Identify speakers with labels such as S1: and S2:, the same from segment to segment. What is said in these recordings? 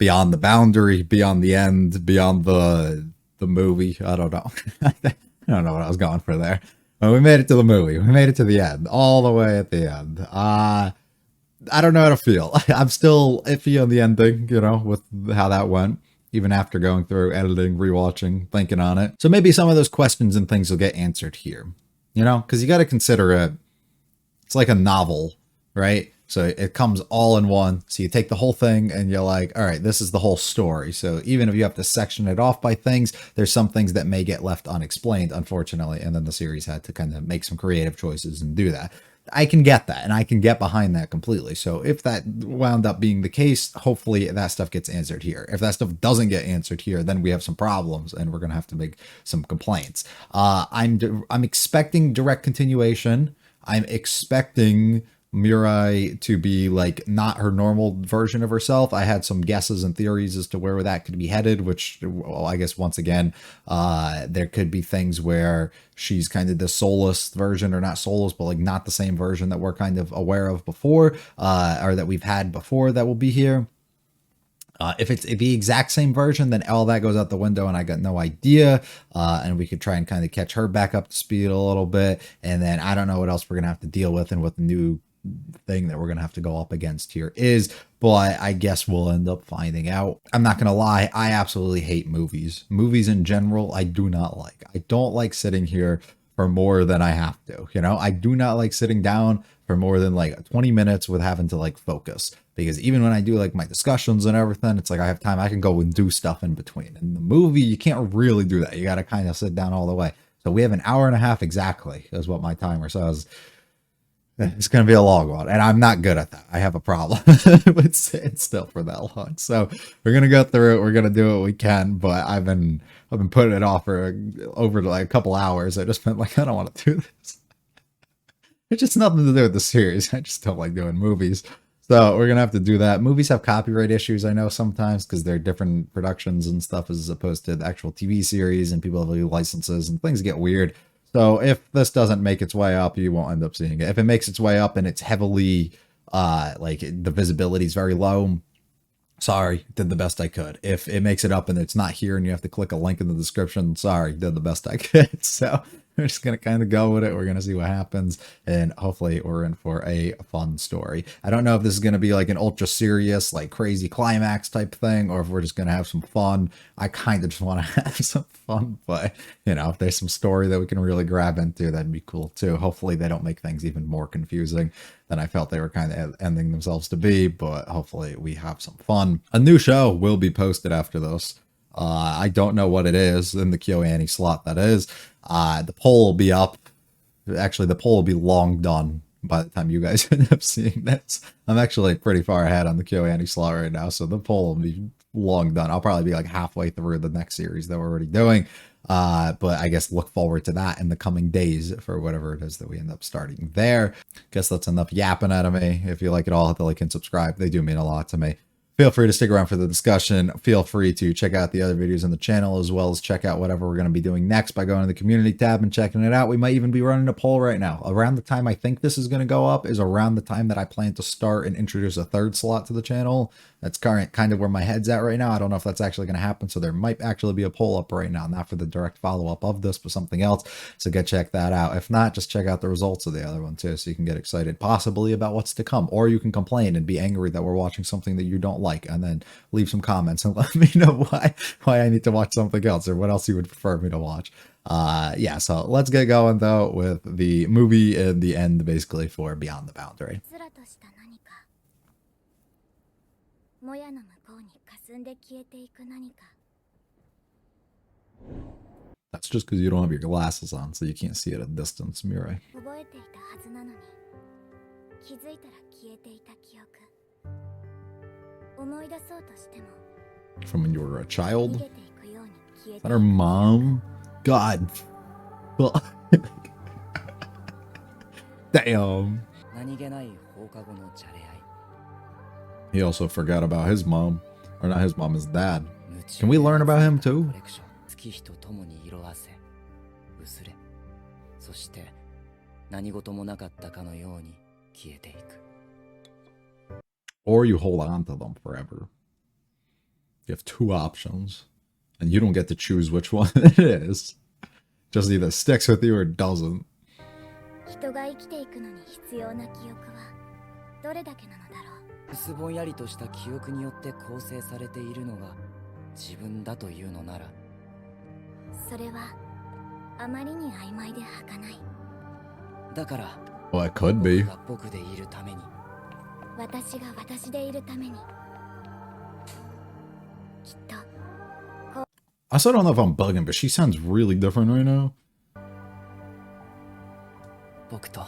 S1: beyond the boundary, beyond the end, beyond the movie. I don't know. I don't know what I was going for there. But we made it to the movie. We made it to the end, all the way at the end. I don't know how to feel. I'm still iffy on the ending, you know, with how that went, even after going through editing, rewatching, thinking on it. So maybe some of those questions and things will get answered here, you know, because you got to consider it. It's like a novel, right? So it comes all in one. So you take the whole thing and you're like, all right, this is the whole story. So even if you have to section it off by things, there's some things that may get left unexplained, unfortunately. And then the series had to kind of make some creative choices and do that. I can get that and I can get behind that completely. So if that wound up being the case, hopefully that stuff gets answered here. If that stuff doesn't get answered here, then we have some problems and we're going to have to make some complaints. I'm expecting direct continuation. I'm expecting Mirai to be like not her normal version of herself. I had some guesses and theories as to where that could be headed, which, well, I guess once again, there could be things where she's kind of the soulless version, or not soulless, but like not the same version that we're kind of aware of before, or that we've had before that will be here. If it's the exact same version, then all that goes out the window and I got no idea. And we could try and kind of catch her back up to speed a little bit. And then I don't know what else we're going to have to deal with and what the new thing that we're going to have to go up against here is. But I guess we'll end up finding out. I'm not going to lie. I absolutely hate movies. Movies in general, I do not like. I don't like sitting here for more than I have to. You know, I do not like sitting down for more than like 20 minutes with having to like focus. Because even when I do like my discussions and everything, it's like I have time. I can go and do stuff in between. In the movie, you can't really do that. You got to kind of sit down all the way. So we have an hour and a half exactly, is what my timer says. It's going to be a long one, and I'm not good at that. I have a problem with sitting still for that long. So we're going to go through it. We're going to do what we can, but I've been putting it off for over like a couple hours. I just been like, I don't want to do this. It's just nothing to do with the series. I just don't like doing movies. So we're going to have to do that. Movies have copyright issues, I know, sometimes, because they're different productions and stuff as opposed to the actual TV series, and people have licenses and things get weird. So if this doesn't make its way up, you won't end up seeing it. If it makes its way up and it's heavily, like the visibility is very low, sorry, did the best I could. If it makes it up and it's not here and you have to click a link in the description, sorry, did the best I could. So we're just going to kind of go with it. We're going to see what happens. And hopefully we're in for a fun story. I don't know if this is going to be like an ultra serious, like crazy climax type thing, or if we're just going to have some fun. I kind of just want to have some fun, but you know, if there's some story that we can really grab into, that'd be cool too. Hopefully they don't make things even more confusing than I felt they were kind of ending themselves to be, but hopefully we have some fun. A new show will be posted after this. I don't know what it is in the KyoAni slot, that is. The poll will be up. Actually, the poll will be long done by the time you guys end up seeing this. I'm actually pretty far ahead on the KyoAni slot right now, so the poll will be long done. I'll probably be like halfway through the next series that we're already doing. But I guess look forward to that in the coming days for whatever it is that we end up starting there. Guess that's enough yapping out of me. If you like it all, hit the like and subscribe. They do mean a lot to me. Feel free to stick around for the discussion. Feel free to check out the other videos on the channel, as well as check out whatever we're going to be doing next by going to the community tab and checking it out. We might even be running a poll right now. Around the time I think this is going to go up is around the time that I plan to start and introduce a third slot to the channel. That's kind of where my head's at right now. I don't know if that's actually going to happen. So there might actually be a poll up right now, not for the direct follow-up of this, but something else. So go check that out. If not, just check out the results of the other one too, so you can get excited possibly about what's to come. Or you can complain and be angry that we're watching something that you don't like, and then leave some comments and let me know why I need to watch something else, or what else you would prefer me to watch. Yeah, so let's get going though with the movie and the end basically for Beyond the Boundary. That's just because you don't have your glasses on, so you can't see at a distance, Mirai. From when you were a child? Is that her mom? God. Well, damn. He also forgot about his mom. Or not his mom, his dad. Can we learn about him too? Or you hold on to them forever. You have two options, and you don't get to choose which one it is. Just either sticks with you or doesn't.
S2: 人が生きていくのに必要な記憶はどれだけなのだろう。
S3: 薄ぼんやりとした記憶によって構成されているのが自分だというのなら、
S2: それはあまりに曖昧で儚い。
S3: だから
S1: Well, it could be.
S3: 僕が僕でいるために、
S2: 私が私でいるために、きっと
S1: I still don't know if I'm bugging, but she sounds really different right now.
S3: 僕と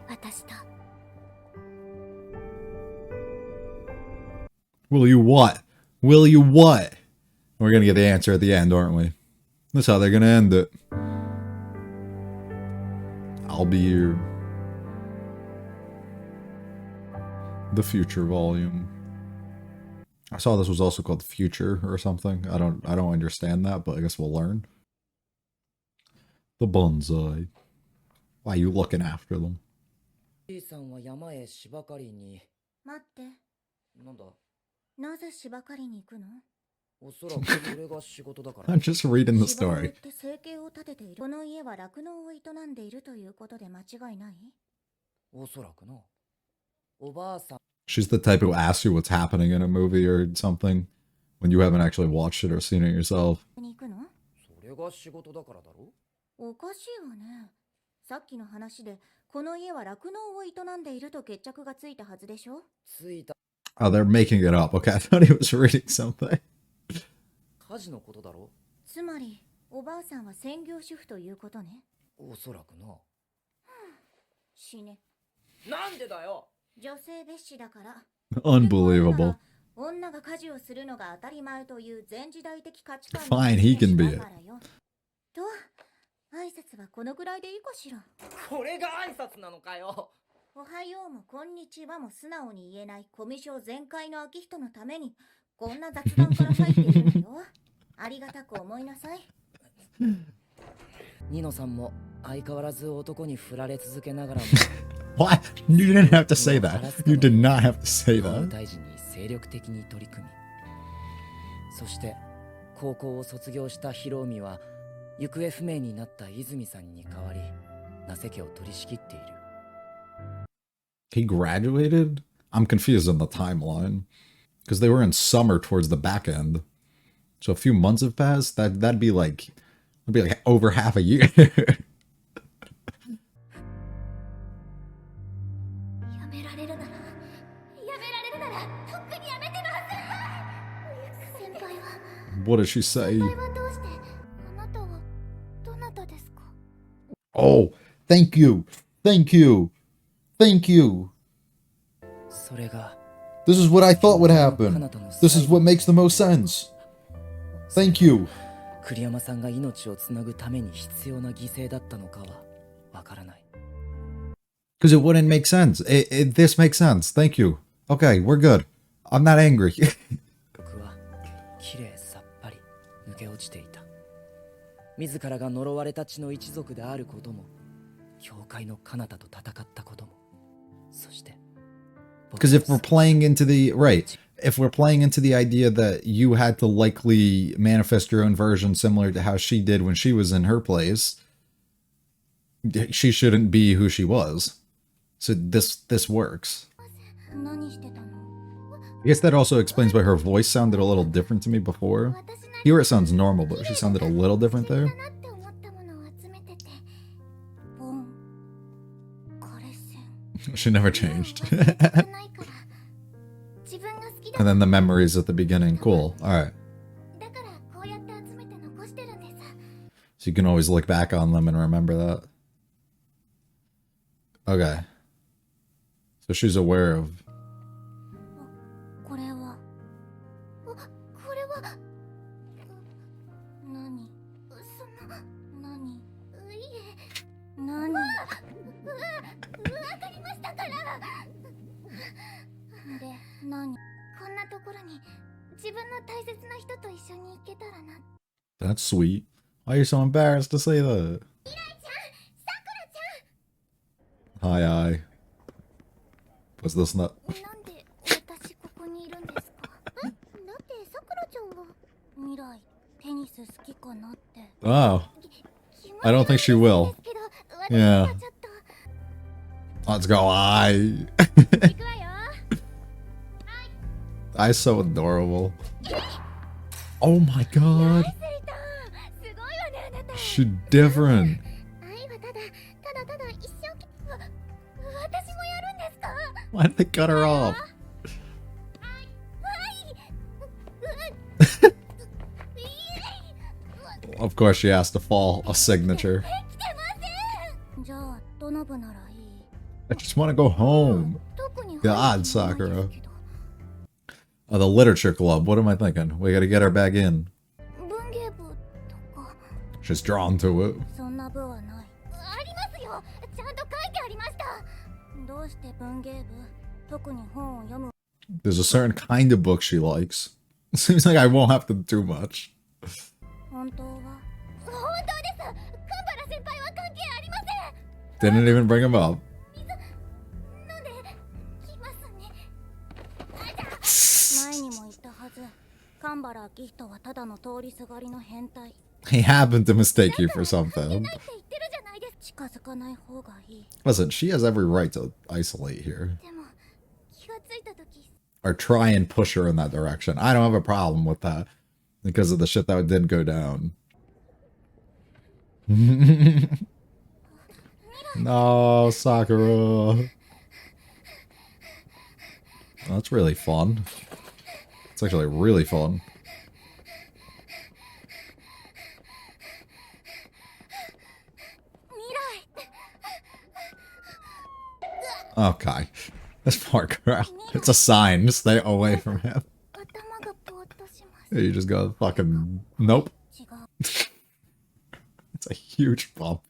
S2: 私と
S1: Will you what? Will you what? We're gonna get the answer at the end, aren't we? That's how they're gonna end it. I'll be your... The Future volume. I saw this was also called Future or something. I don't understand that, but I guess we'll learn. The bonsai. Why are you looking after them?
S3: じいさんは山へ芝刈りに。
S2: 待って、
S3: なんだ、
S2: なぜ芝刈りに行くの？
S3: おそらくそれが仕事だから。
S1: I'm just reading the
S2: 芝を売っ
S1: story.
S2: て生計を立てている。この家は酪農を営んでいるということで間違いない？
S3: おそらくな。おばあさん
S1: She's the type who asks you what's happening in a movie or something when you haven't actually watched it or seen it yourself.
S2: に行くの？
S3: それが仕事だからだろ。
S2: おかしいわね。さっきの話でこの家は酪農を営んでいると決着がついたはずでしょ？
S3: ついた
S1: Oh, they're making it up. Okay, I thought he was reading something.
S3: 家事のことだろ。
S2: つまりおばあさんは専業主婦ということね。
S3: おそらくな。
S2: 死ね。
S3: なんでだよ。
S2: 女性蔑視だから。
S1: Unbelievable.
S2: 女が家事をするのが当たり前という前時代的価値観
S1: Fine, he can be it.
S2: だからよ。と、挨拶はこのぐらいでいいかしら。
S3: これが挨拶なのかよ。
S2: おはようもこんにちはも素直に言えないコミュ障全開の秋人のためにこんな雑談から入っているのよ。ありがたく思いなさい。
S3: ニノさんも相変わらず男に振られ続けながらも
S1: What? You didn't have to say that. You did not have to say
S3: 法務
S1: that.
S3: 大臣に精力的に取り組み、そして高校を卒業したヒロミは行方不明になった泉さんに代わり名瀬家を取り仕切っている。
S1: He graduated? I'm confused on the timeline. Because they were in summer towards the back end. So a few months have passed. That'd be like over half a year.
S2: やめられるなら、やめられるなら、とっくにやめてます。先輩は、
S1: What did she say?
S2: 先輩はどうして、あなたはどなたですか？
S1: Oh, thank you. Thank you. Thank you.
S3: それが
S1: This is what I thought would happen. This is what makes the most sense. Thank you.
S3: 栗山さんが命をつなぐために必要な犠牲だったのかはわからない。
S1: Because it wouldn't make sense. This makes sense. Thank you. Okay, we're good. I'm not angry.
S3: 僕はきれいさっぱり抜け落ちていた。自らが呪われた血の一族であることも、教会の彼方と戦ったことも、そして
S1: Because if we're playing into the right, if we're playing into the idea that you had to likely manifest your own version similar to how she did when she was in her place, she shouldn't be who she was. So this works.
S2: 何してたの？
S1: I guess that also explains why her voice sounded a little different to me before. Here it sounds normal, but she sounded a little different there.
S2: なって思ったものを集めてて、ボン、枯れ線。
S1: She never changed.
S2: ないから自分が好きだ
S1: And then the memories at the beginning. Cool. All right.
S2: だからこうやって集めて残してるんです。
S1: So you can always look back on them and remember that. Okay. So she's aware of...
S2: これはこれは何その何いえ何わかりましたからで何こんなところに自分の大切な人と一緒に行けたらな
S1: That's sweet. Why are you so embarrassed to say that? Hi. Was this not...
S2: なんで私ここにいるんですか？だってさくらちゃんは未来テニス好きかなって。
S1: Oh, I don't think she will. Yeah. Let's go, I. I's so adorable. Oh my god. She's different. Why did they cut her off? Of course she has to fall a signature. I just want to go home. God, Sakura. Oh, the literature club. What am I thinking? We gotta get her back in. She's drawn to it. There's a certain kind of book she likes. Seems like I won't have to do much. Didn't even bring him up. He happened to mistake you for something. Listen, she has every right to isolate here. Or try and push her in that direction. I don't have a problem with that. Because of the shit that didn't go down. No, Sakura. That's really fun. It's actually really fun. Okay. This poor girl. It's a sign. Stay away from him. You just go fucking... Nope. It's a huge bump.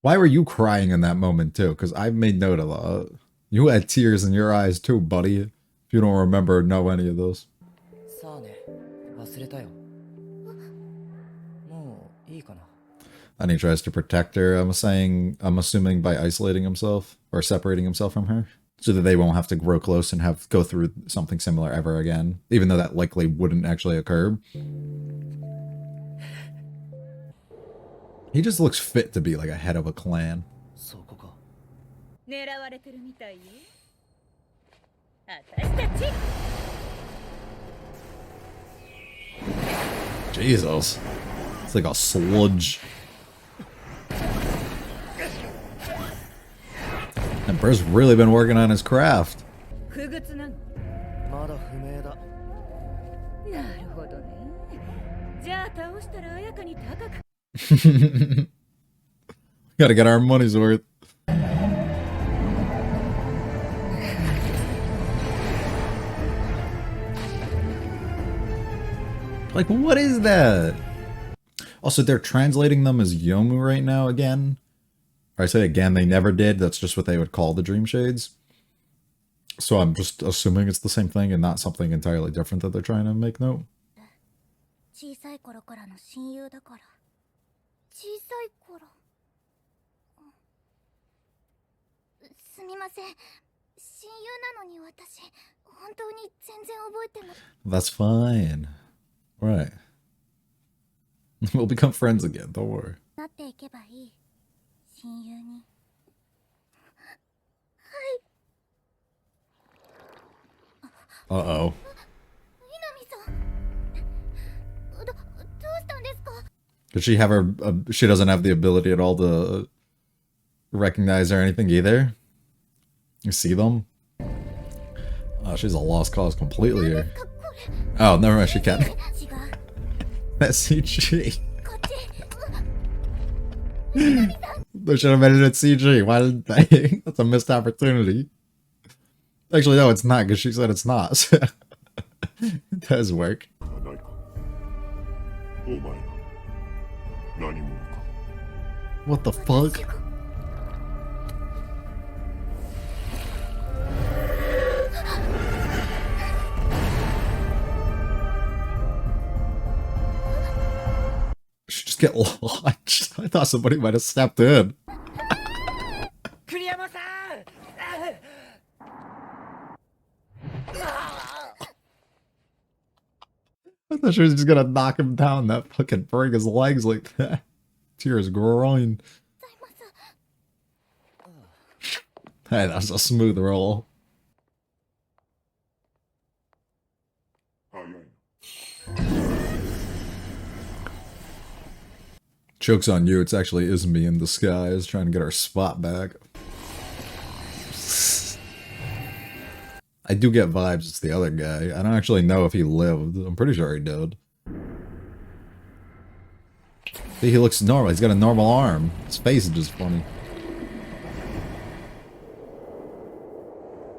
S1: Why were you crying in that moment too? Because I've made note of that. You had tears in your eyes too, buddy. If you don't remember or know any of those. And he tries to protect her, I'm assuming by isolating himself or separating himself from her. So that they won't have to grow close and go through something similar ever again. Even though that likely wouldn't actually occur. He just looks fit to be like a head of a clan. Jesus. It's like a sludge. And Burr's really been working on his craft. Gotta get our money's worth. Like, what is that? Also, they're translating them as Yomu right now again. Or I say again, they never did. That's just what they would call the Dream Shades. So I'm just assuming it's the same thing and not something entirely different that they're trying to make note. That's fine. Right. We'll become friends again, don't worry. Uh-oh. Does she have her... she doesn't have the ability at all to recognize or anything either? You see them? Oh, she's a lost cause completely here. Oh, never mind, she can't. That's CG. They should have made it at CG. Why didn't they? That's a missed opportunity. Actually, no, it's not, because she said it's not. So it does work. What the fuck? She just get launched. I thought somebody might have stepped in. I thought she was just gonna knock him down, that fucking break his legs like that. To his groin. Hey, that's a smooth roll. Joke's on you, it's actually Izumi in disguise trying to get our spot back. I do get vibes it's the other guy. I don't actually know if he lived. I'm pretty sure he did. See, he looks normal. He's got a normal arm. His face is just funny.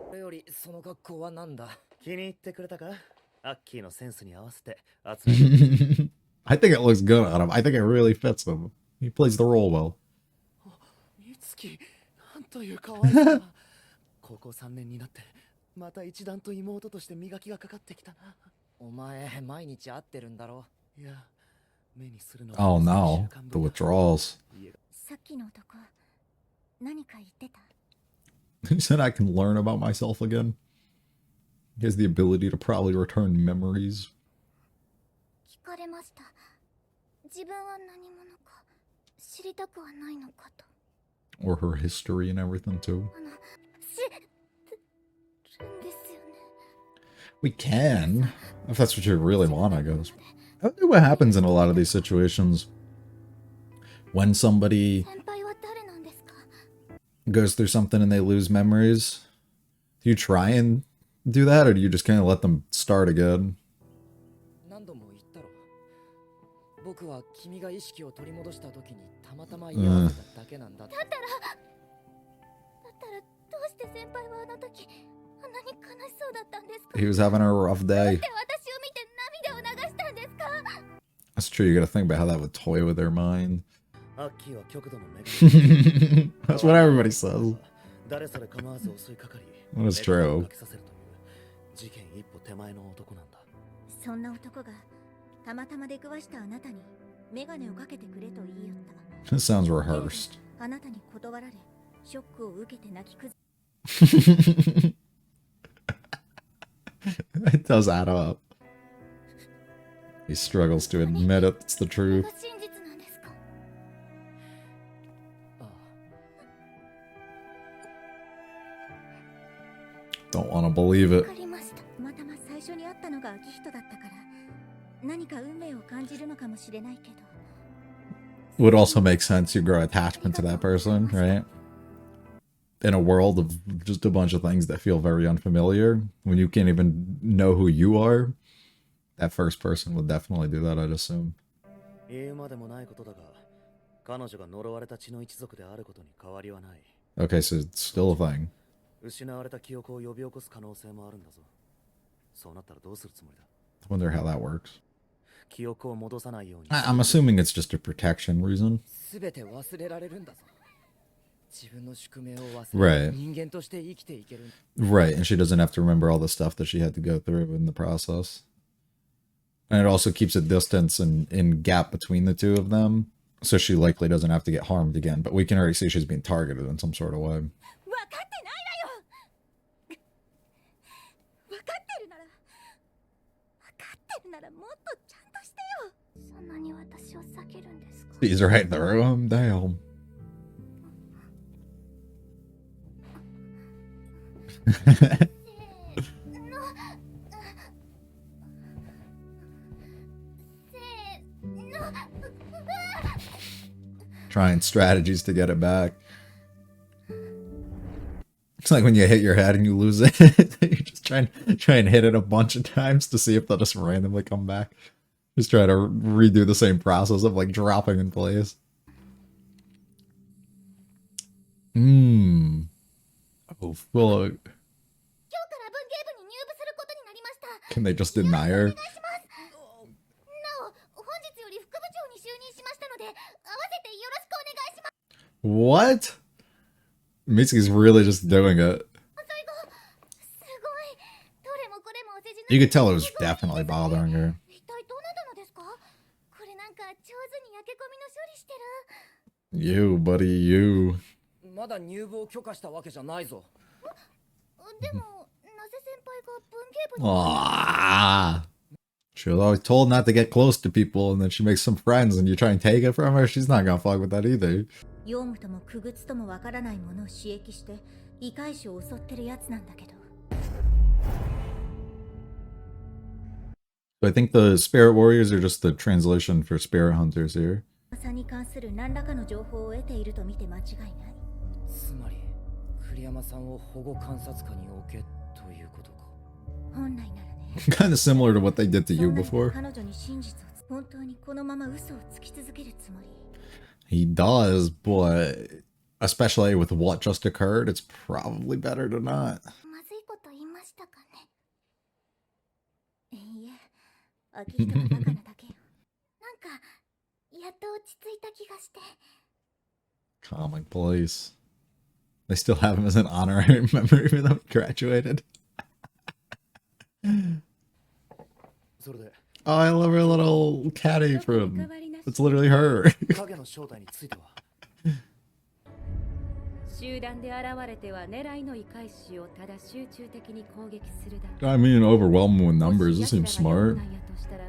S3: これよりその学校はなんだ?
S4: 気に入ってくれたかアッキーのセンスに合わせて集める
S1: I think it looks good on him. I think it really fits him. He plays the role well.
S4: 美月なんという可愛さ高校3年になってまた一段と妹として磨きがかかってきたな
S3: お前毎日会ってるんだろ?
S4: いや目にするの
S1: Oh no, the withdrawals.
S2: さっきの男何か言ってた?
S1: He said I can learn about myself again. He has the ability to probably return memories.
S2: 聞かれました。自分は何者か知りたくはないのかと。
S1: Or her history and everything too.
S2: 知るんですよね。
S1: We can, if that's what you really want, I guess. I think what happens in a lot of these situations when somebody
S2: 先輩は誰なんですか?
S1: goes through something and they lose memories, do you try and do that, or do you just kind of let them start again?
S3: 何度も言ったろ。僕は君が意識を取り戻した時にたまたま居合わせただけなんだって。だったら
S2: どうして先輩はあの時あんなに悲しそうだったんですか?
S1: He was having a rough day.
S2: 私を見て涙を流したんですか?
S1: That's true, you gotta think about how that would toy with their mind.
S4: アッキーは極度のメガネ
S1: That's what everybody says.
S4: 誰それ構わず襲いかかり
S1: That is true.
S4: かけさせるという事件一歩手前の男なんだ
S2: そんな男がたまたま出くわしたあなたにメガネをかけてくれと言いよった。
S1: This sounds rehearsed.
S2: あなたに断られショックを受けて泣き崩
S1: It does add up. He struggles to admit it, it's the
S2: それ
S1: truth.
S2: が真実なんですか?
S3: ああ
S1: Don't want to believe
S2: わ
S1: it.
S2: かりました。またま最初に会ったのが秋人だったから何か運命を感じるのかもしれないけど
S1: Would also make sense you grow attachment to that person, right? In a world of just a bunch of things that feel very unfamiliar, when you can't even know who you are, that first person would definitely do that, I'd assume.
S4: 言うまでもないことだが彼女が呪われた血の一族であることに変わりはない
S1: Okay, so it's still a thing.
S4: 失われた記憶を呼び起こす可能性もあるんだぞそうなったらどうするつもりだ
S1: I wonder how that works.
S4: 記憶を戻さないように
S1: I'm assuming it's just a protection reason.
S3: すべて忘れられるんだぞ。自分の宿命を忘
S1: Right.
S3: れ、人間として生きていける。
S1: Right, and she doesn't have to remember all the stuff that she had to go through in the process. And it also keeps a distance and gap between the two of them, so she likely doesn't have to get harmed again. But we can already see she's being targeted in some sort of way.
S2: 分かってないわよ。分かってるならもっとちゃんとしてよ。そんなに私を避けるんですか?
S1: He's right through him, damn. Trying strategies to get it back. It's like when you hit your head and you lose it. You just try and hit it a bunch of times to see if they'll just randomly come back. Just try to redo the same process of like dropping in place. Oh, fuck.
S2: 今日から文芸部に入部することになりました。
S1: Can they just deny her?
S2: なお、本日より副部長に就任しましたので、合わせてよろしくお願いします。
S1: What? Mitsuki's really just doing it.
S2: 最後、すごい。どれもこれもお世辞な
S1: You could tell it was definitely bothering her.
S2: 一体どうなったのですか? これなんか上手に焼け込みの処理してる。
S1: You, buddy, you.
S3: まだ入部を許可したわけじゃないぞ。
S2: でも、なぜ先輩が文芸部に。
S1: Ah, she was always told not to get close to people, and then she makes some friends, and you try and take it from her. She's not gonna fuck with that either.
S2: ヨウムともクグツともわからないものを刺激して異界種を襲ってるやつなんだけど。
S1: So I think the Spirit Warriors are just the translation for Spirit Hunters here.
S2: さんに関する何らかの情報を得ていると見て間違いない。
S3: つまり栗山さんを保護観察下に置けということか。
S2: 本来ならね。
S1: Kind of similar to what they did to
S2: そ
S1: you
S2: んな
S1: before.
S2: 彼女に真実を本当にこのまま嘘をつき続けるつもり。
S1: He does, but especially with what just occurred, it's probably better to not.
S2: まずいこと言いましたかね。いいえ、秋人はバカなだけよ。なんかやっと落ち着いた気がして。
S1: Comic Police. They still have him as an honorary member even though he graduated.
S4: それで
S1: Oh, I love her little caddy from. It's literally her.
S4: 影の正体については
S5: 集団で現れては狙いの異界種をただ集中的に攻撃するだけ。
S1: I mean, overwhelmed with
S5: も
S1: numbers.
S5: し
S1: This seems
S5: 奴らが
S1: smart.
S5: 用なんやとしたら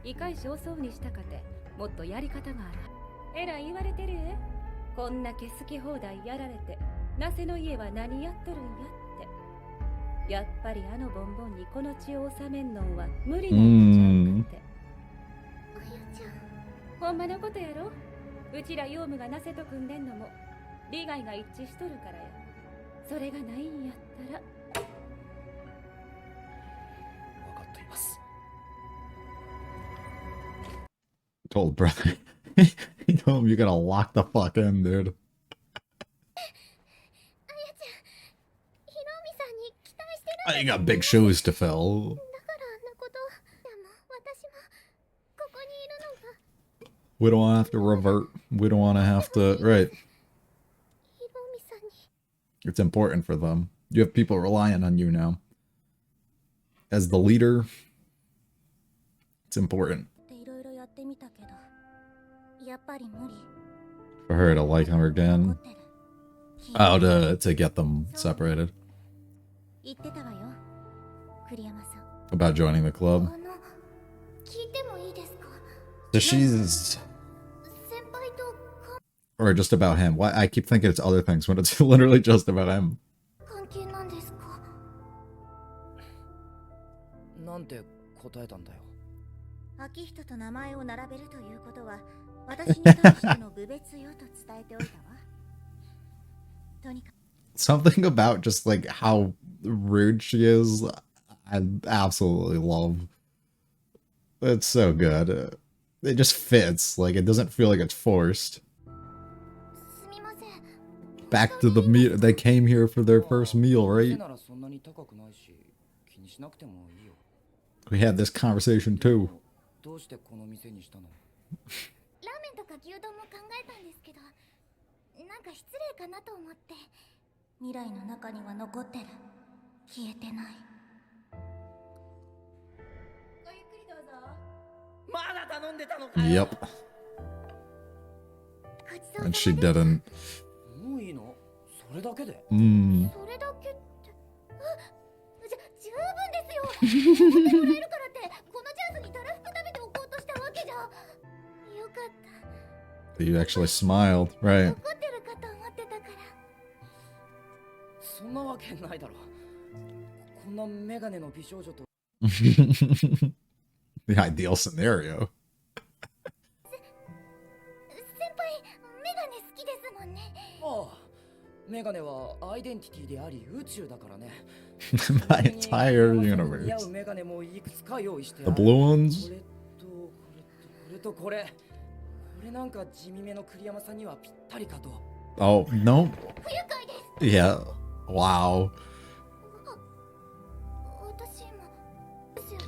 S5: 異界種を襲うにしたかてもっとやり方がある。えらい言われてる。こんなけ好き放題やられてなせの家は何やっとるんやって。やっぱりあのボンボンにこの血を収めんのは無理なんちゃうかって。
S2: あやちゃん。
S5: ほんまのことやろ。うちらヨウムがなせと組んでんのも利害が一致しとるからや。それがないんやったら。
S4: 分かっています。
S1: Told brother. He told him you're gonna lock the fuck in, dude.
S2: あやちゃん。ヒロミさんに期待してる。
S1: You got big shoes to fill.
S2: だからあんなこと。でも私もここにいるのが
S1: We don't want to have to revert. We don't want to have to. Right.
S2: ヒロミさんに。
S1: It's important for them. You have people relying on you now. As the leader, it's important
S2: っていろいろやってみたけど、やっぱり無理。
S1: for her to like him
S2: 残
S1: again.
S2: ってる。
S1: Oh, to get them separated.
S2: 言ってたわよ。栗山さん。
S1: About joining the club.
S2: 聞いてもいいですか？
S1: So she's.
S2: 先輩と
S1: Or just about him. Why I keep thinking it's other things when it's literally just about him.
S2: 関係なんですか？
S3: なんて答えたんだよ。
S2: 秋人と名前を並べるということは私に対しての侮蔑よと伝えておいたわ。とにかく
S1: Something about just like how rude she is, I absolutely love. It's so good. It just fits. Like it doesn't feel like it's forced.
S2: すみません。
S1: Back to the meal. They came here for their first meal,
S3: 背
S1: right?
S3: ならそんなに高くないし気にしなくてもいいよ。
S1: We had this conversation too.
S3: どうしてこの店にしたの？
S2: ラーメンとか牛丼も考えたんですけど、なんか失礼かなと思って。未来の中には残ってる。消えてない。ごゆっくりどうぞ。
S3: まだ頼んでたのか
S1: Yep.
S2: ごちそう
S1: And
S2: さ
S1: she
S2: まです。
S1: didn't.
S3: もういいの？それだけで？
S2: それだけって。十分ですよ。おごってもらえるからってこのチャンスにたらふく食べておこうとしたわけじゃ。よかった。
S1: You actually smiled, right?
S2: 怒ってるかと思ってたから。
S3: そんなわけないだろ。こんなメガネの美少女と
S1: The ideal scenario.
S2: 先輩、メガネ好きですもんね。
S3: ああ、メガネはアイデンティティであり宇宙だからね。
S1: My entire
S3: 似合
S1: universe.
S3: うメガネもいくつか用意してあ
S1: The
S3: る。
S1: blue
S3: こ
S1: ones?
S3: れとこれとこれとこれ。これなんか地味めの栗山さんにはぴったりかと。
S1: Oh, no.
S2: 不愉快です。
S1: Yeah. Wow.
S2: 私もですよね。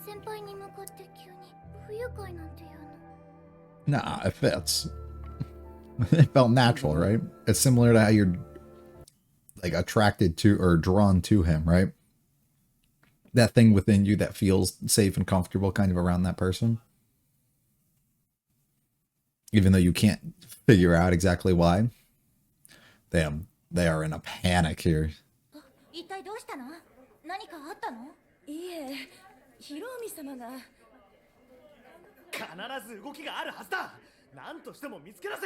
S2: 先輩に向かって急に不愉快なんて言うの。
S1: Nah, it fits. It felt natural, right? It's similar to how you're like attracted to or drawn to him, right? That thing within you that feels safe and comfortable kind of around that person. Even though you can't figure out exactly why. they are in a panic here.
S2: 一体どうしたの？何かあったの？
S5: いえ、ヒロミ様が。
S4: 必ず動きがあるはずだ。何としても見つけ出せ。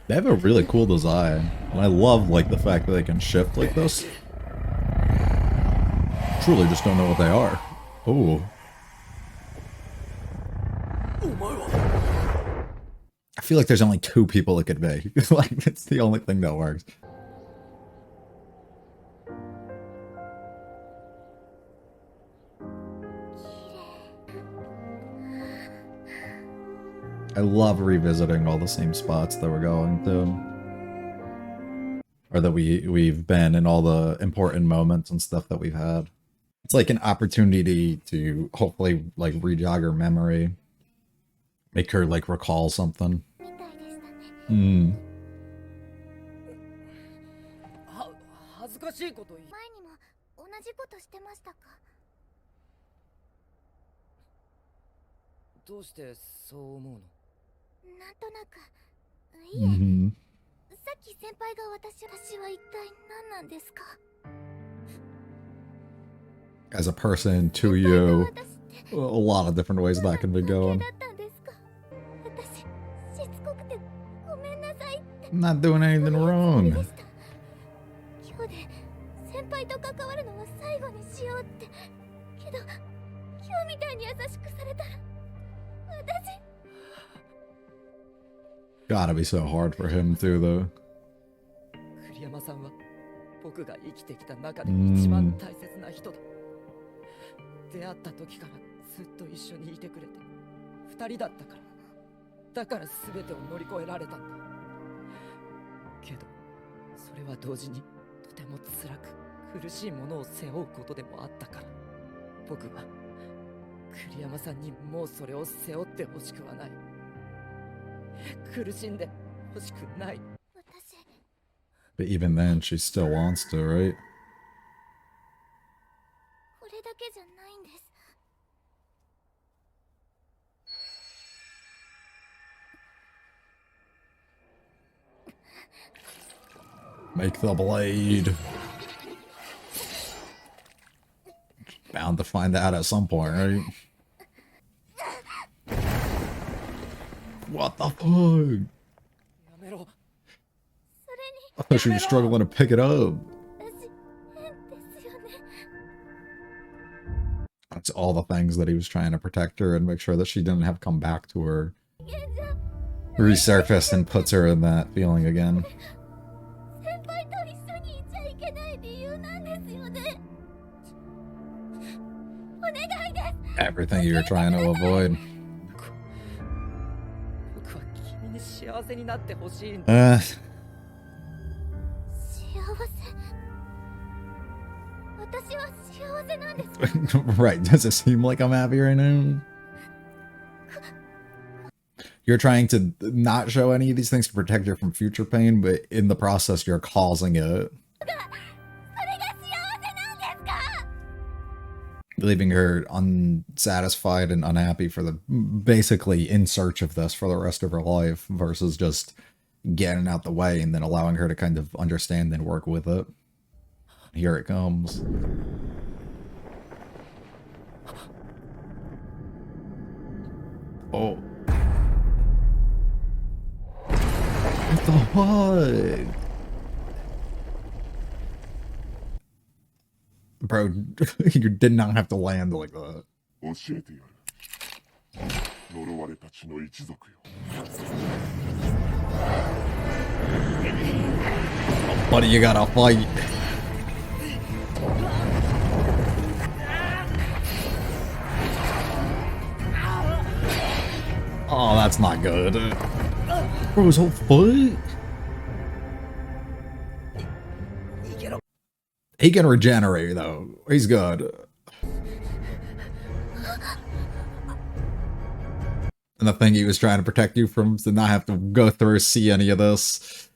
S1: They have a really cool design, and I love like the fact that they can shift like this. Truly just don't know what they are. Oh. I feel like there's only 2 people it could be. Like, it's the only thing that works. I love revisiting all the same spots that we're going to. Or that we've been in all the important moments and stuff that we've had. It's like an opportunity to hopefully like re-jog her memory. Make her like recall something.
S2: みたいでしたね。
S1: Hmm.
S3: 恥ずかしいこと言い。
S2: 前にも同じことしてましたか？
S3: どうしてそう思うの？
S2: なんとなく。いえ、
S1: Mm-hmm.
S2: さっき先輩が私は一体何なんですか？
S1: As a person to you, a lot of different ways that can be going.
S2: だったんですか？私、しつこくてごめんなさいって。
S1: I'm not doing anything
S2: で
S1: wrong.
S2: した。今日で先輩と関わるのは最後にしようって。けど、今日みたいに優しくされたら、私。
S1: Gotta be so hard for him too, though.
S3: 栗山さんは僕が生きてきた中で一番大切な人だ。出会った時からずっと一緒にいてくれて、二人だったから。だから全てを乗り越えられたんだ。けど、それは同時にとても辛く苦しいものを背負うことでもあったから、僕は栗山さんにもうそれを背負ってほしくはない。苦しんでほしくない。
S1: But even then, she still wants to, right?
S2: これだけじゃないんです。
S1: Make the blade. Bound to find out at some point, right? What the fuck?
S3: やめろ。
S1: I thought she was struggling to pick it up.
S2: 私、変ですよね。
S1: That's all the things that he was trying to protect her and make sure that she didn't have come back to her. Resurface and puts her in that feeling again.
S2: 先輩と一緒にいちゃいけない理由なんですよね。お願いです。
S1: Everything you were trying to avoid.
S3: 僕は君に幸せになってほしいんだ。
S2: 幸せ。私は幸せなんです。
S1: Right, does it seem like I'm happy right now? You're trying to not show any of these things to protect her from future pain, but in the process, you're causing it.
S2: それが幸せなんですか？
S1: Leaving her unsatisfied and unhappy for the basically in search of this for the rest of her life versus just getting out the way and then allowing her to kind of understand and work with it. Here it comes. Oh. What the fuck? Bro, you did not have to land like that.
S6: 教えてやる。呪われた血の一族よ。
S1: Buddy, you gotta fight. Oh, that's not good. Bro, his whole foot? He can regenerate, though. He's good. And the thing he was trying to protect you from to not have to go through or see any of this.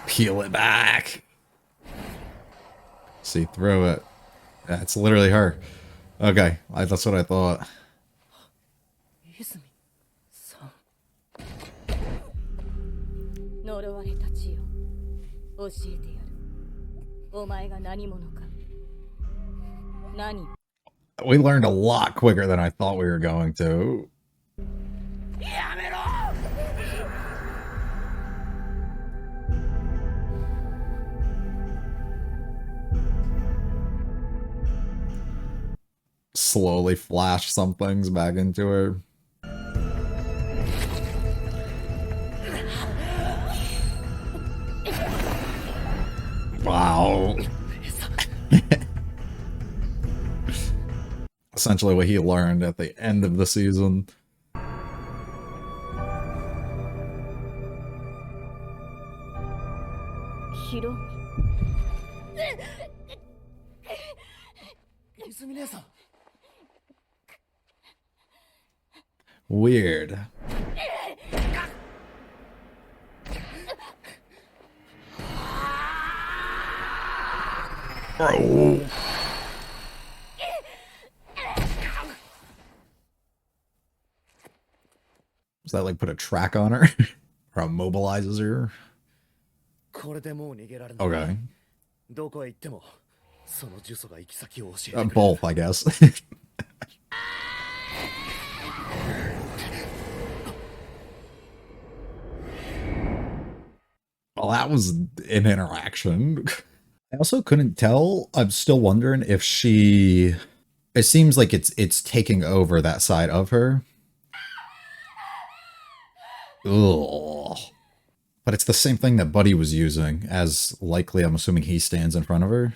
S1: Peel it back. See through it. Yeah, it's literally her. Okay, that's what I thought.
S3: 泉さん。
S5: 呪われた血よ、教えてやる。お前が何者か。何？
S1: We learned a lot quicker than I thought we were going to. Slowly flash some things back into her. Wow. Essentially what he learned at the end of the season.
S5: Hiro.
S4: 泉姉さん。
S1: Weird. Bro. Does that like put a track on her? Or immobilizes her?
S4: これでもう逃げられない。
S1: Okay.
S4: どこへ行ってもその呪詛が行き先を教えてくれる。
S1: Both, I guess. Well, that was an interaction. I also couldn't tell. I'm still wondering if she... It seems like it's taking over that side of her. Ugh. But it's the same thing that Buddy was using, as likely I'm assuming he stands in front of her.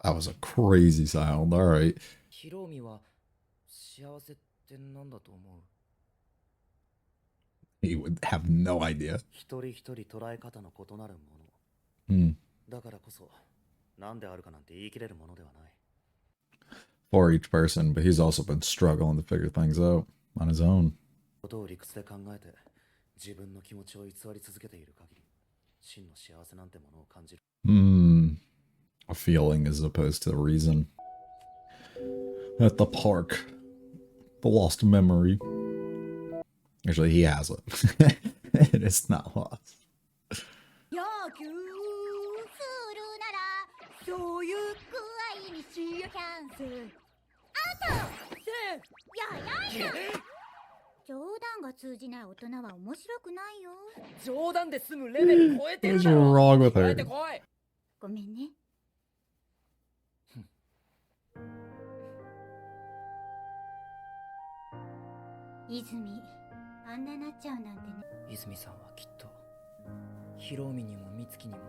S1: That was a crazy sound. All right.
S3: ヒロミは幸せって何だと思う？
S1: He would have no idea.
S4: 一人一人捉え方の異なるも
S1: Hmm.
S4: の。だからこそ、何であるかなんて言い切れるものではない。
S1: For each person, but he's also been struggling to figure things out on his own.
S4: ことを理屈で考えて、自分の気持ちを偽り続けている限り、真の幸せなんてものを感じる。
S1: Hmm. A feeling as opposed to the reason. At the park. The lost memory. Actually, he has it. It's not lost.
S2: 野球するならそういう具合にしよキャンセルアウトややいな冗談が通じない大人は面白くないよ
S3: 冗談で済むレベル超えてる
S1: What's
S3: だろ。
S1: wrong with
S3: 超え
S1: her?
S3: てこい。
S2: ごめんね泉あんななっちゃうなんてね
S3: 泉さんはきっとヒロミにも美月にも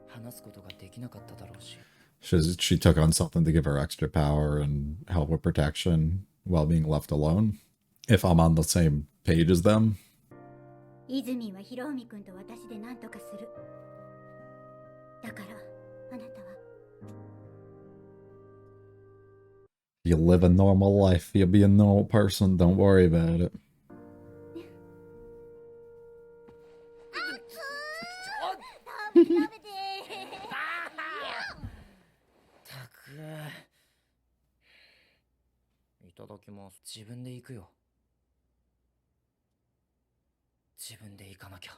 S3: 話すことができなかっただろうし。
S1: She took on something to give her extra power and help with protection while being left alone. If I'm on the same page as them.
S2: 泉はひろみくんと私で何とかするだからあなたは
S1: You live a normal life. You'll be a normal person. Don't worry about it.
S2: 食べて
S3: たく。いただきます。自分で行くよ。自分で行かなきゃ。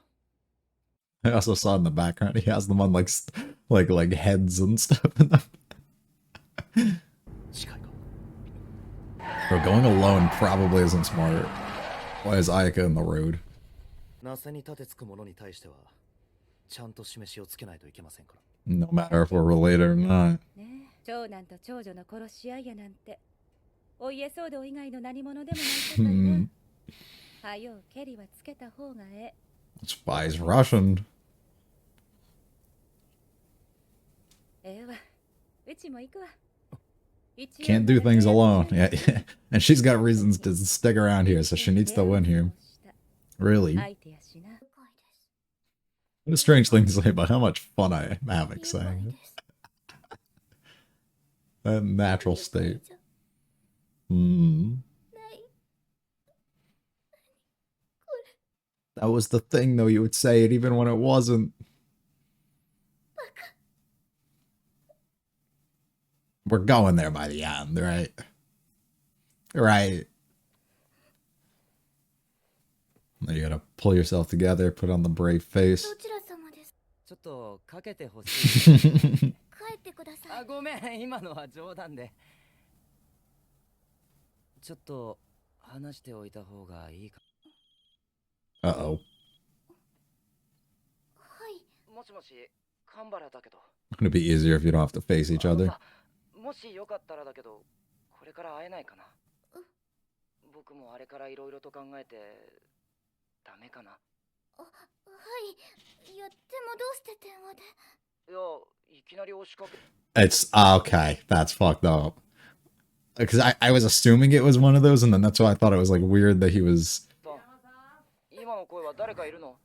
S1: I also saw in the background he has them on like like heads and stuff in them.
S4: 近いか。
S1: Bro, going alone probably isn't smart. Why is Ayaka in the road?
S4: なせに立てつくものに対しては、ちゃんと示しをつけないといけませんから。
S1: No matter if we're related or not.
S5: ねえ、長男と長女の殺し合いやなんてお家騒動以外の何者でもない世界
S1: Hmm.
S5: だ。はよケリはつけた方がええ。
S1: Spy's Russian.
S5: ええわ。うちも行くわ。
S1: Can't do things alone. Yeah, yeah. And she's got reasons to stick around here, so she needs to win here. Really?
S5: 相手やしな。
S1: What a strange thing to say about how much fun I am having saying it. That natural state. Hmm.
S2: ない。
S1: That was the thing, though. You would say it even when it wasn't. We're going there by the end, right? Right. You gotta pull yourself together, put on the brave face.
S2: どちら様です。
S3: ちょっとかけてほしい。
S2: 帰ってください。
S3: あ、ごめん、今のは冗談で。ちょっと話しておいた方がいいか。
S1: Uh-oh.
S2: はい。
S3: もしもし、カンバラだけど。
S1: It'd be easier if you don't have to face each other.
S3: もしよかったらだけど、これから会えないかな。僕もあれからいろいろと考えて、ダメかな。
S2: はい。いや、でもどうして電話で。
S3: いや、いきなり押しかけ。
S1: It's okay. That's fucked up. Because I was assuming it was one of those, and then that's why I thought it was like weird that he was.
S3: 今の声は誰かいるの？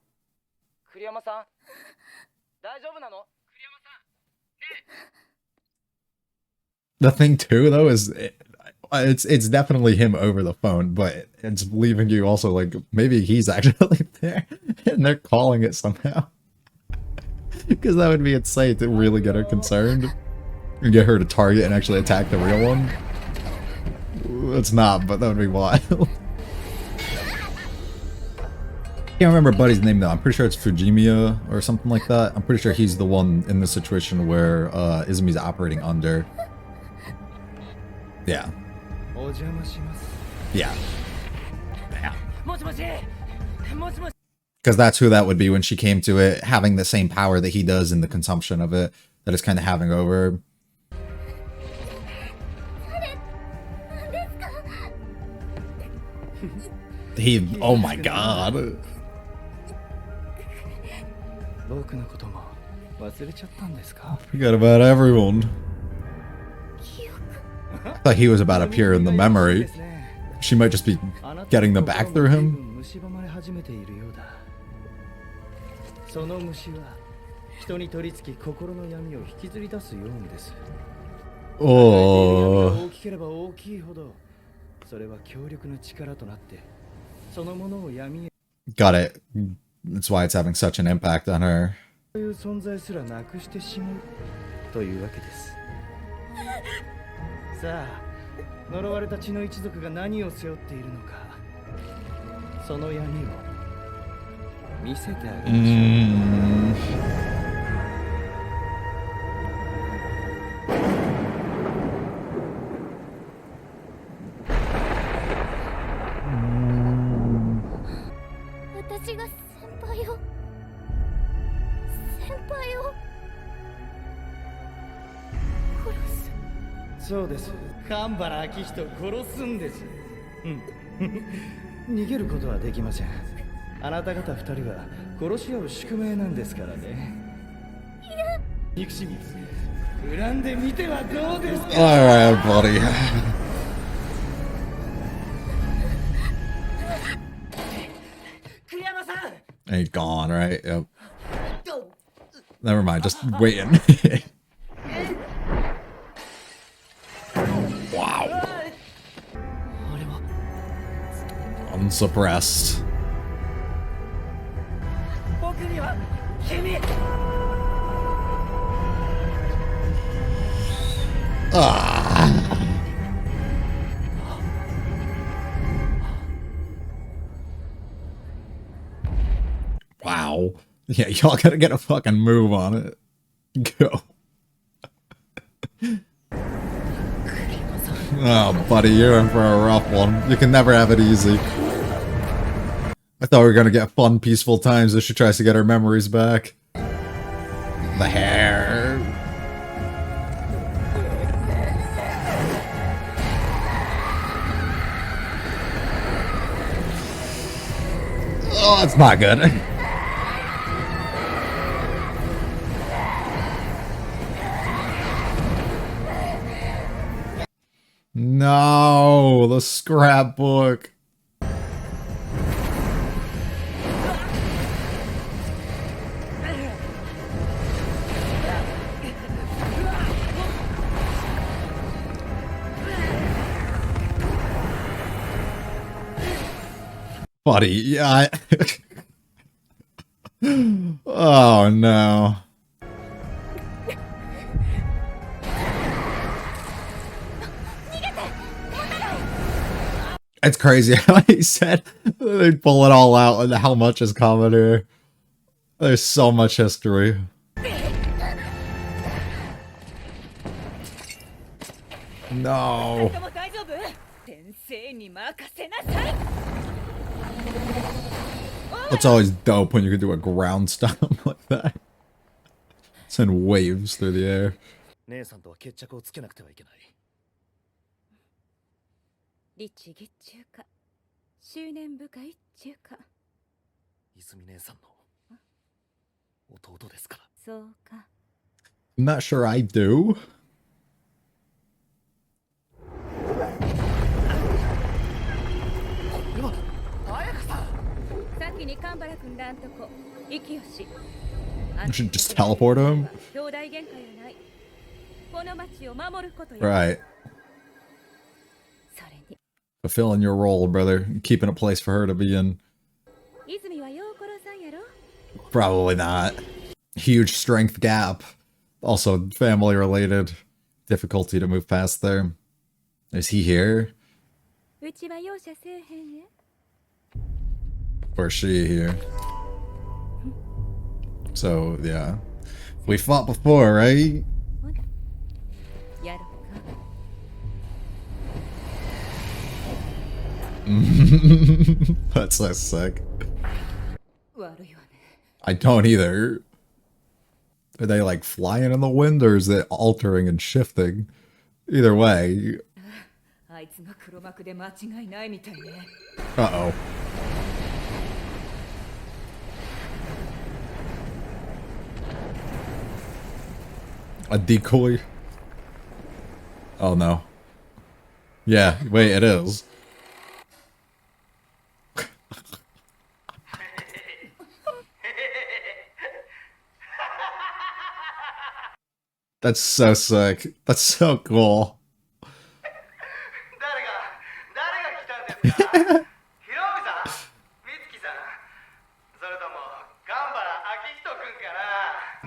S3: 栗山さん？大丈夫なの？栗山さん。ね。
S1: The thing too, though, is it's definitely him over the phone, but it's leaving you also like maybe he's actually there, and they're calling it somehow. Because that would be insane to really get her concerned and get her to target and actually attack the real one. It's not, but that would be wild. Can't remember Buddy's name though. I'm pretty sure it's Fujimiya or something like that. I'm pretty sure he's the one in the situation where Izumi's operating under. Yeah. Yeah. Yeah. Because that's who that would be when she came to it, having the same power that he does in the consumption of it, that it's kind of having over. He, oh my god. Forgot about everyone. I thought he was about to appear in the memory. She might just be getting them back through him. Oh. Got it. That's why it's having such an impact on her. Alright, buddy. Ain't gone, right? Yep. Never mind, just waiting. Wow. Unsuppressed. Ah. Wow. Yeah, y'all gotta get a fucking move on it. Go. Oh, buddy, you're in for a rough one. You can never have it easy. I thought we were gonna get fun, peaceful times as she tries to get her memories back. The hair. Oh, it's not good. No, the scrapbook. Buddy, yeah. Oh no. It's crazy how he said they'd pull it all out and how much is coming here. There's so much history. No.
S5: も大丈夫？先生に任せなさい。
S1: It's always dope when you can do a ground stomp like that. Send waves through the air.
S4: 姉さんとは決着をつけなくてはいけない。
S5: 律儀中か執念深い中か。
S4: 泉姉さんの弟ですから。
S5: そうか。
S1: I'm not sure I do.
S5: 先に神原君らんとこ行きよし。
S1: You should just teleport him.
S5: 兄弟喧嘩やない。この町を守ることよ。
S1: Right.
S5: それに
S1: Fulfilling your role, brother. Keeping a place for her to be in.
S5: 泉はよう殺さんやろ。
S1: Probably not. Huge strength gap. Also family related. Difficulty to move past there. Is he here?
S5: うちは容赦せえへんえ。
S1: Or is she here? So, yeah. We fought before, right?
S5: ほなやろうか。
S1: That's so sick.
S5: 悪いわね。
S1: I don't either. Are they like flying in the wind or is it altering and shifting? Either way.
S5: あいつが黒幕で間違いないみたいね。
S1: Uh-oh. A decoy? Oh no. Yeah, wait, it is. That's so sick. That's so cool.
S4: 誰が来たんですか？ひろみさん、みつきさん、それともガンバラ明人君かな。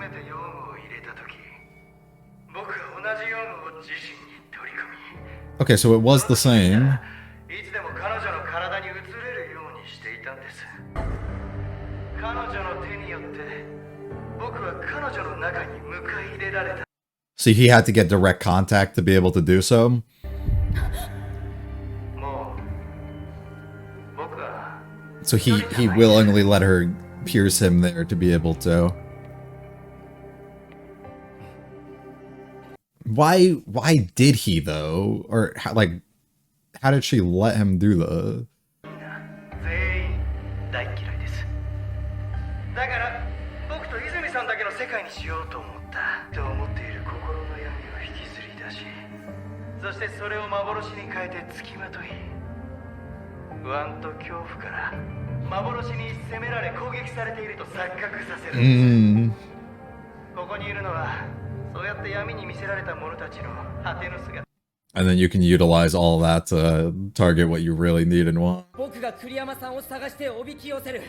S4: 初めて用務を入れた時、僕は同じ用務を自身に取り組み、
S1: Okay, so it was the same.
S4: いつでも彼女の体に移れるようにしていたんです。彼女の手によって僕は彼女の中に迎え入れられた。
S1: See, he had to get direct contact to be able to do so.
S4: もう僕は
S1: So he willingly let her pierce him there to be able to. Why did he though? Or how did she let him do the?
S4: 全員大嫌いです。だから僕と泉さんだけの世界にしようと思ったと思っている心の闇を引きずり出し、そしてそれを幻に変えて付きまとい、不安と恐怖から幻に責められ攻撃されていると錯覚させるんです。ここにいるのはそうやって闇に見せられた者たちの果ての姿。
S1: And then you can utilize all of that to target what you really need and want.
S3: 僕が栗山さんを探しておびき寄せる。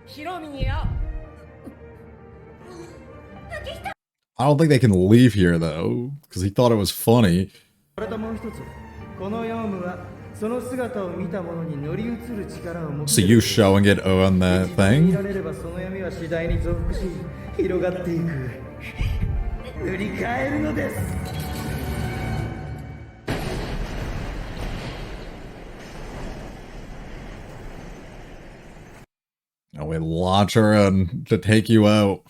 S3: ヒロミに会う。
S1: I don't think they can leave here though, because he thought it was funny.
S7: それともう一つ、このヨウムはその姿を見た者に乗り移る力を持って
S1: So you showing it on the
S7: 見
S1: thing?
S7: られればその闇は次第に増幅し広がっていく。塗り替えるのです。
S1: And we launch her in to take you out.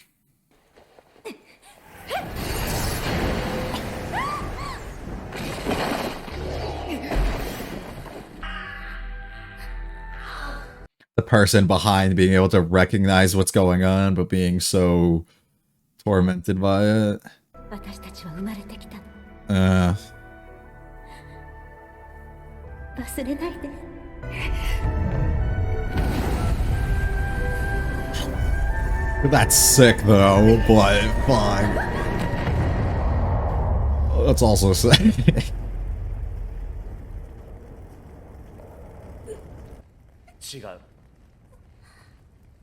S1: The person behind being able to recognize what's going on, but being so tormented by it.
S5: 私たちは生まれてきたの。 忘れないで。
S1: That's sick though, but fine. That's also sick.
S4: 違う。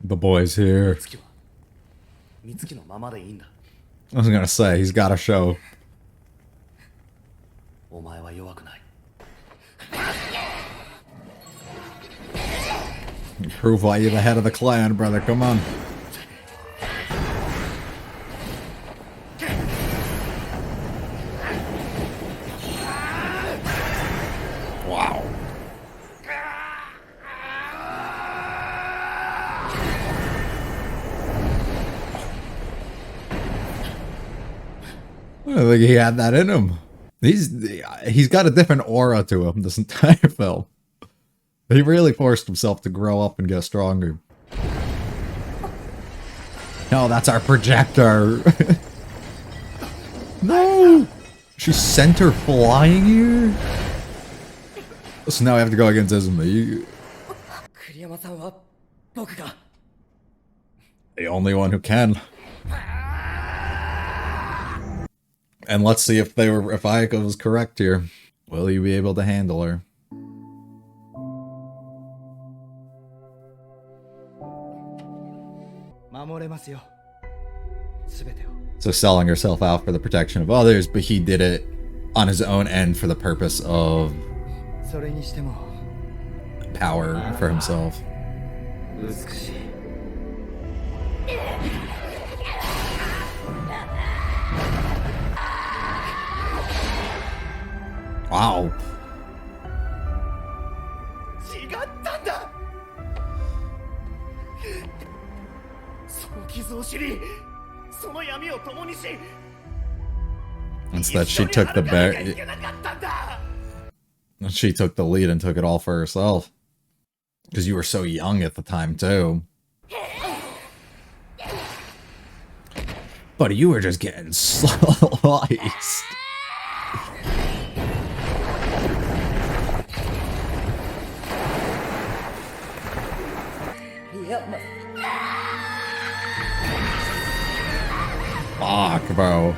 S1: The boy's here.
S8: 月は美月のままでいいんだ。
S1: I was gonna say, he's got a show.
S8: お前は弱くない。
S1: Prove why you're the head of the clan, brother. Come on. Wow. I don't think he had that in him. He's got a different aura to him this entire film. He really forced himself to grow up and get stronger. No, that's our projector. No! She sent her flying here? So now we have to go against Izumi.
S3: 栗山さんは僕が
S1: The only one who can. And let's see if Ayaka was correct here. Will you be able to handle her? So selling herself out for the protection of others, but he did it on his own end for the purpose of
S7: それにしても
S1: power for himself.
S7: 美しい。
S1: Wow.
S8: 違ったんだ。その傷を知り、その闇を共にし、
S1: Instead, she took the she took the lead and took it all for herself. Because you were so young at the time, too. But you were just getting sliced. Fuck, bro.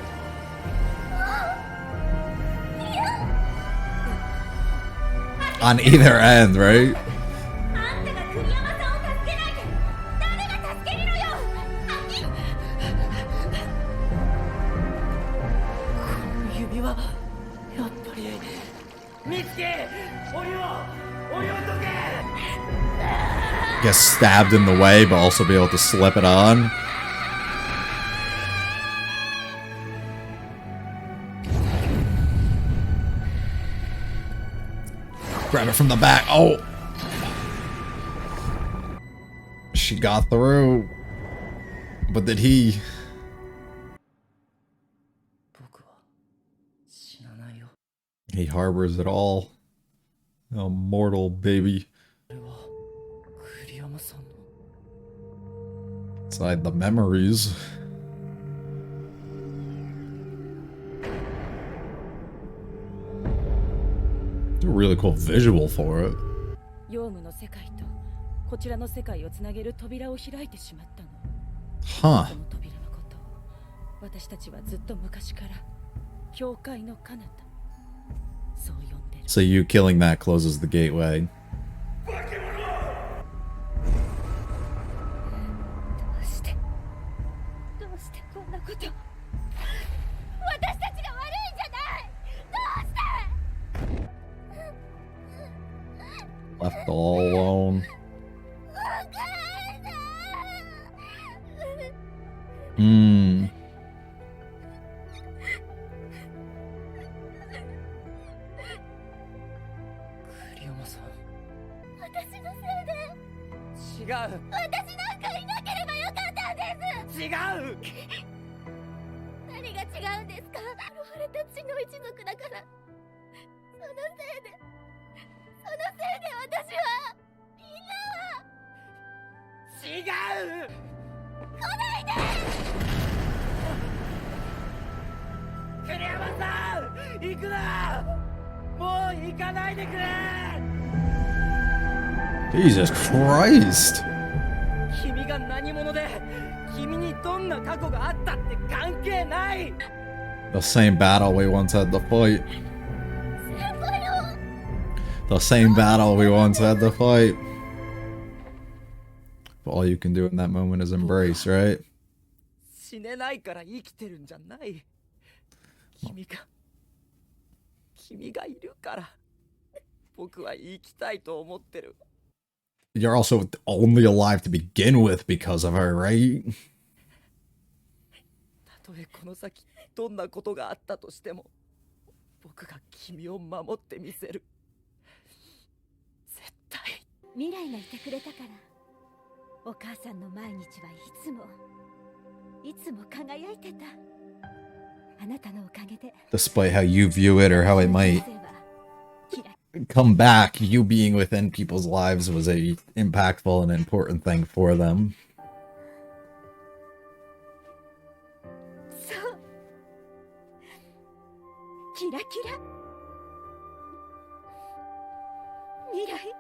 S1: On either end, right?
S2: あんたが栗山さんを助けないで誰が助けるのよ。
S3: 指輪やっぱり見つけ檻を解け
S1: Get stabbed in the way, but also be able to slip it on. Grab it from the back. Oh! She got through. But did he?
S3: 僕は死なないよ
S1: He harbors it all. A mortal baby
S3: これは栗山さんの
S1: inside the memories. A really cool visual for it.
S5: ヨウムの世界とこちらの世界をつなげる扉を開いてしまったの。
S1: Huh.
S5: その扉のことを私たちはずっと昔から教会の彼方そう呼んでる。
S1: So you killing that closes the gateway.
S2: どうしてこんなこと私たちが悪いんじゃないどうして
S1: Left all alone.
S2: お母さん
S1: Hmm.
S3: 栗山さん
S2: 私のせいで
S3: 違う
S2: 私なんかいなければよかったんです
S3: 違う
S2: 何が違うんですか呪われた血の一族だからそのせいで私はみんなは
S3: 違う
S2: 来ないで
S3: 栗山さん行くなもう行かないでくれ
S1: Jesus Christ.
S3: 君が何者で君にどんな過去があったって関係ない
S1: The same battle we once had to fight.
S2: 先輩を
S1: The same battle we once had to fight. all you can do in that moment is embrace, right?
S3: 死ねないから生きてるんじゃない。君がいるから僕は生きたいと思ってる。
S1: You're also only alive to begin with because of her, right?
S3: たとえこの先どんなことがあったとしても僕が君を守ってみせる。絶対。
S2: 未来がいてくれたからお母さんの毎日はいつも輝いてた。あなたのおかげで
S1: Despite how you view it or how it might
S2: キラ
S1: come back, you being within people's lives was a impactful and important thing for them.
S2: そうキラキラ未来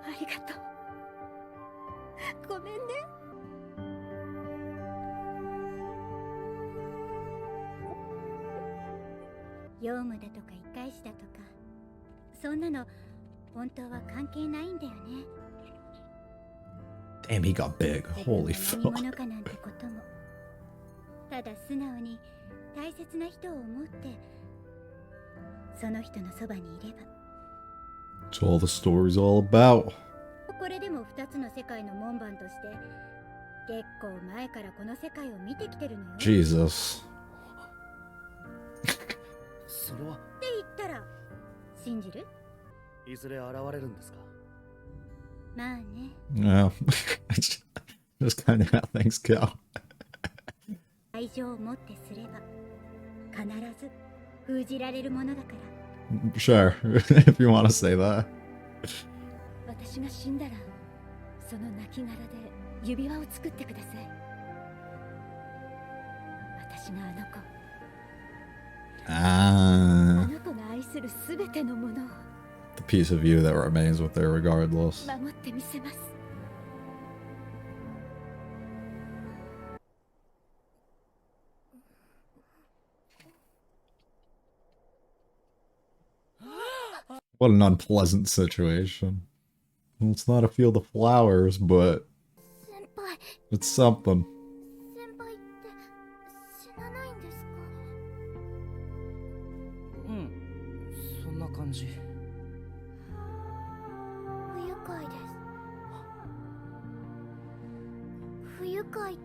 S2: ありがとう。ごめんね。業務だとか一回しだとかそんなの本当は関係ないんだよね。
S1: Damn, he got big.
S2: 自分
S1: Holy
S2: が何
S1: fuck.
S2: 者かなんてこともただ素直に大切な人を思ってその人のそばにいれば。
S1: That's all the story's all about.
S2: これでも2つの世界の門番として結構前からこの世界を見てきてるのよ。って
S1: Jesus.
S3: それは
S2: 言ったら信じる？
S8: いずれ現れるんですか？
S2: まあね。
S1: Yeah. Just kind of how things go.
S2: 愛情を持ってすれば必ず封じられるものだから。
S1: Sure, if you want to say that.
S2: 私が死んだらその亡骸で指輪を作ってください。私があの子、あ
S1: Ah,
S2: の子が愛するすべてのものを
S1: the piece of you that remains with her regardless.
S2: 守ってみせます。
S1: What an unpleasant situation. Well, it's not a field of flowers, but
S2: 先輩、
S1: it's something.
S2: 先輩って死なないんですか？
S3: うんそんな感じ。
S2: 不愉快です。不愉快って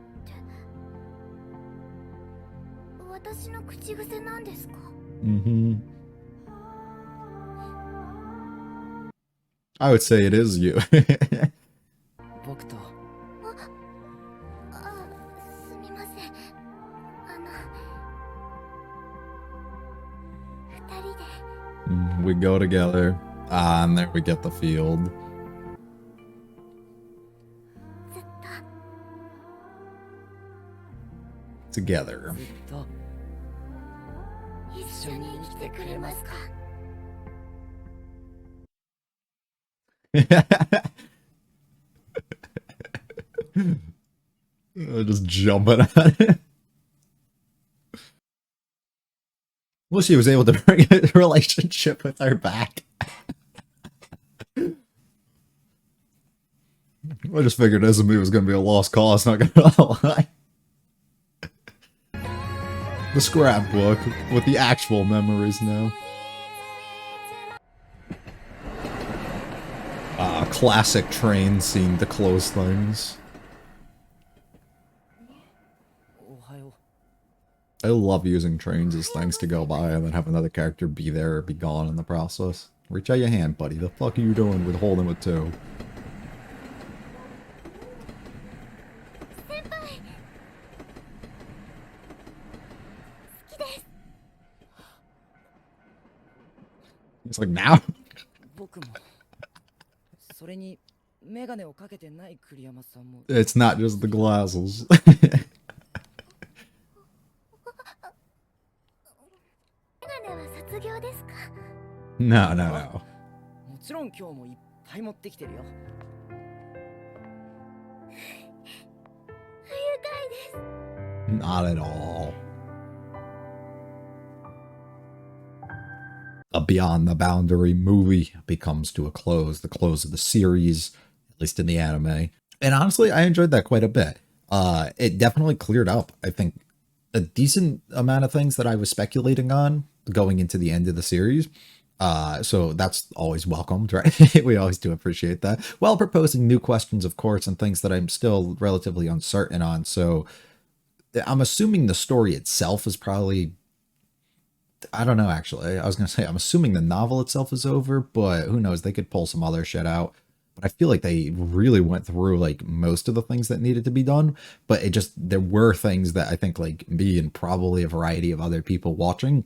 S2: 私の口癖なんですか？
S1: Mm-hmm. I would say it is you.
S3: 僕と
S2: あ、すみません。二人で
S1: We go together. Ah, and there we get the field.
S2: ずっと
S1: Together.
S3: ずっと
S2: 一緒に生きてくれますか？
S1: Just jumping at it. Well, she was able to bring a relationship with her back. I just figured Izumi was going to be a lost cause, not going to lie. The scrapbook with the actual memories now. Classic train scene to close things.
S3: おはよ
S1: I love using trains as things to go by and then have another character be there or be gone in the process. Reach out your hand, buddy. The fuck are you doing with holding with two?
S2: 先輩、好きです。
S1: He's like, now?
S3: 僕もそれにメガネをかけてない栗山さんも
S1: It's not just the glasses.
S2: メガネは卒業ですか？
S1: No, no, no.
S3: もちろん今日もいっぱい持ってきてるよ。
S2: 不愉快です。
S1: Not at all. A Beyond the Boundary movie becomes to a close, the close of the series. at least in the anime. And honestly, I enjoyed that quite a bit. It definitely cleared up, I think, a decent amount of things that I was speculating on going into the end of the series. So that's always welcomed, right? We always do appreciate that. While proposing new questions, of course, and things that I'm still relatively uncertain on. So I'm assuming the story itself is probably, I don't know, actually. I was going to say, I'm assuming the novel itself is over, but who knows? They could pull some other shit out. But I feel like they really went through like most of the things that needed to be done. But there were things that I think like me and probably a variety of other people watching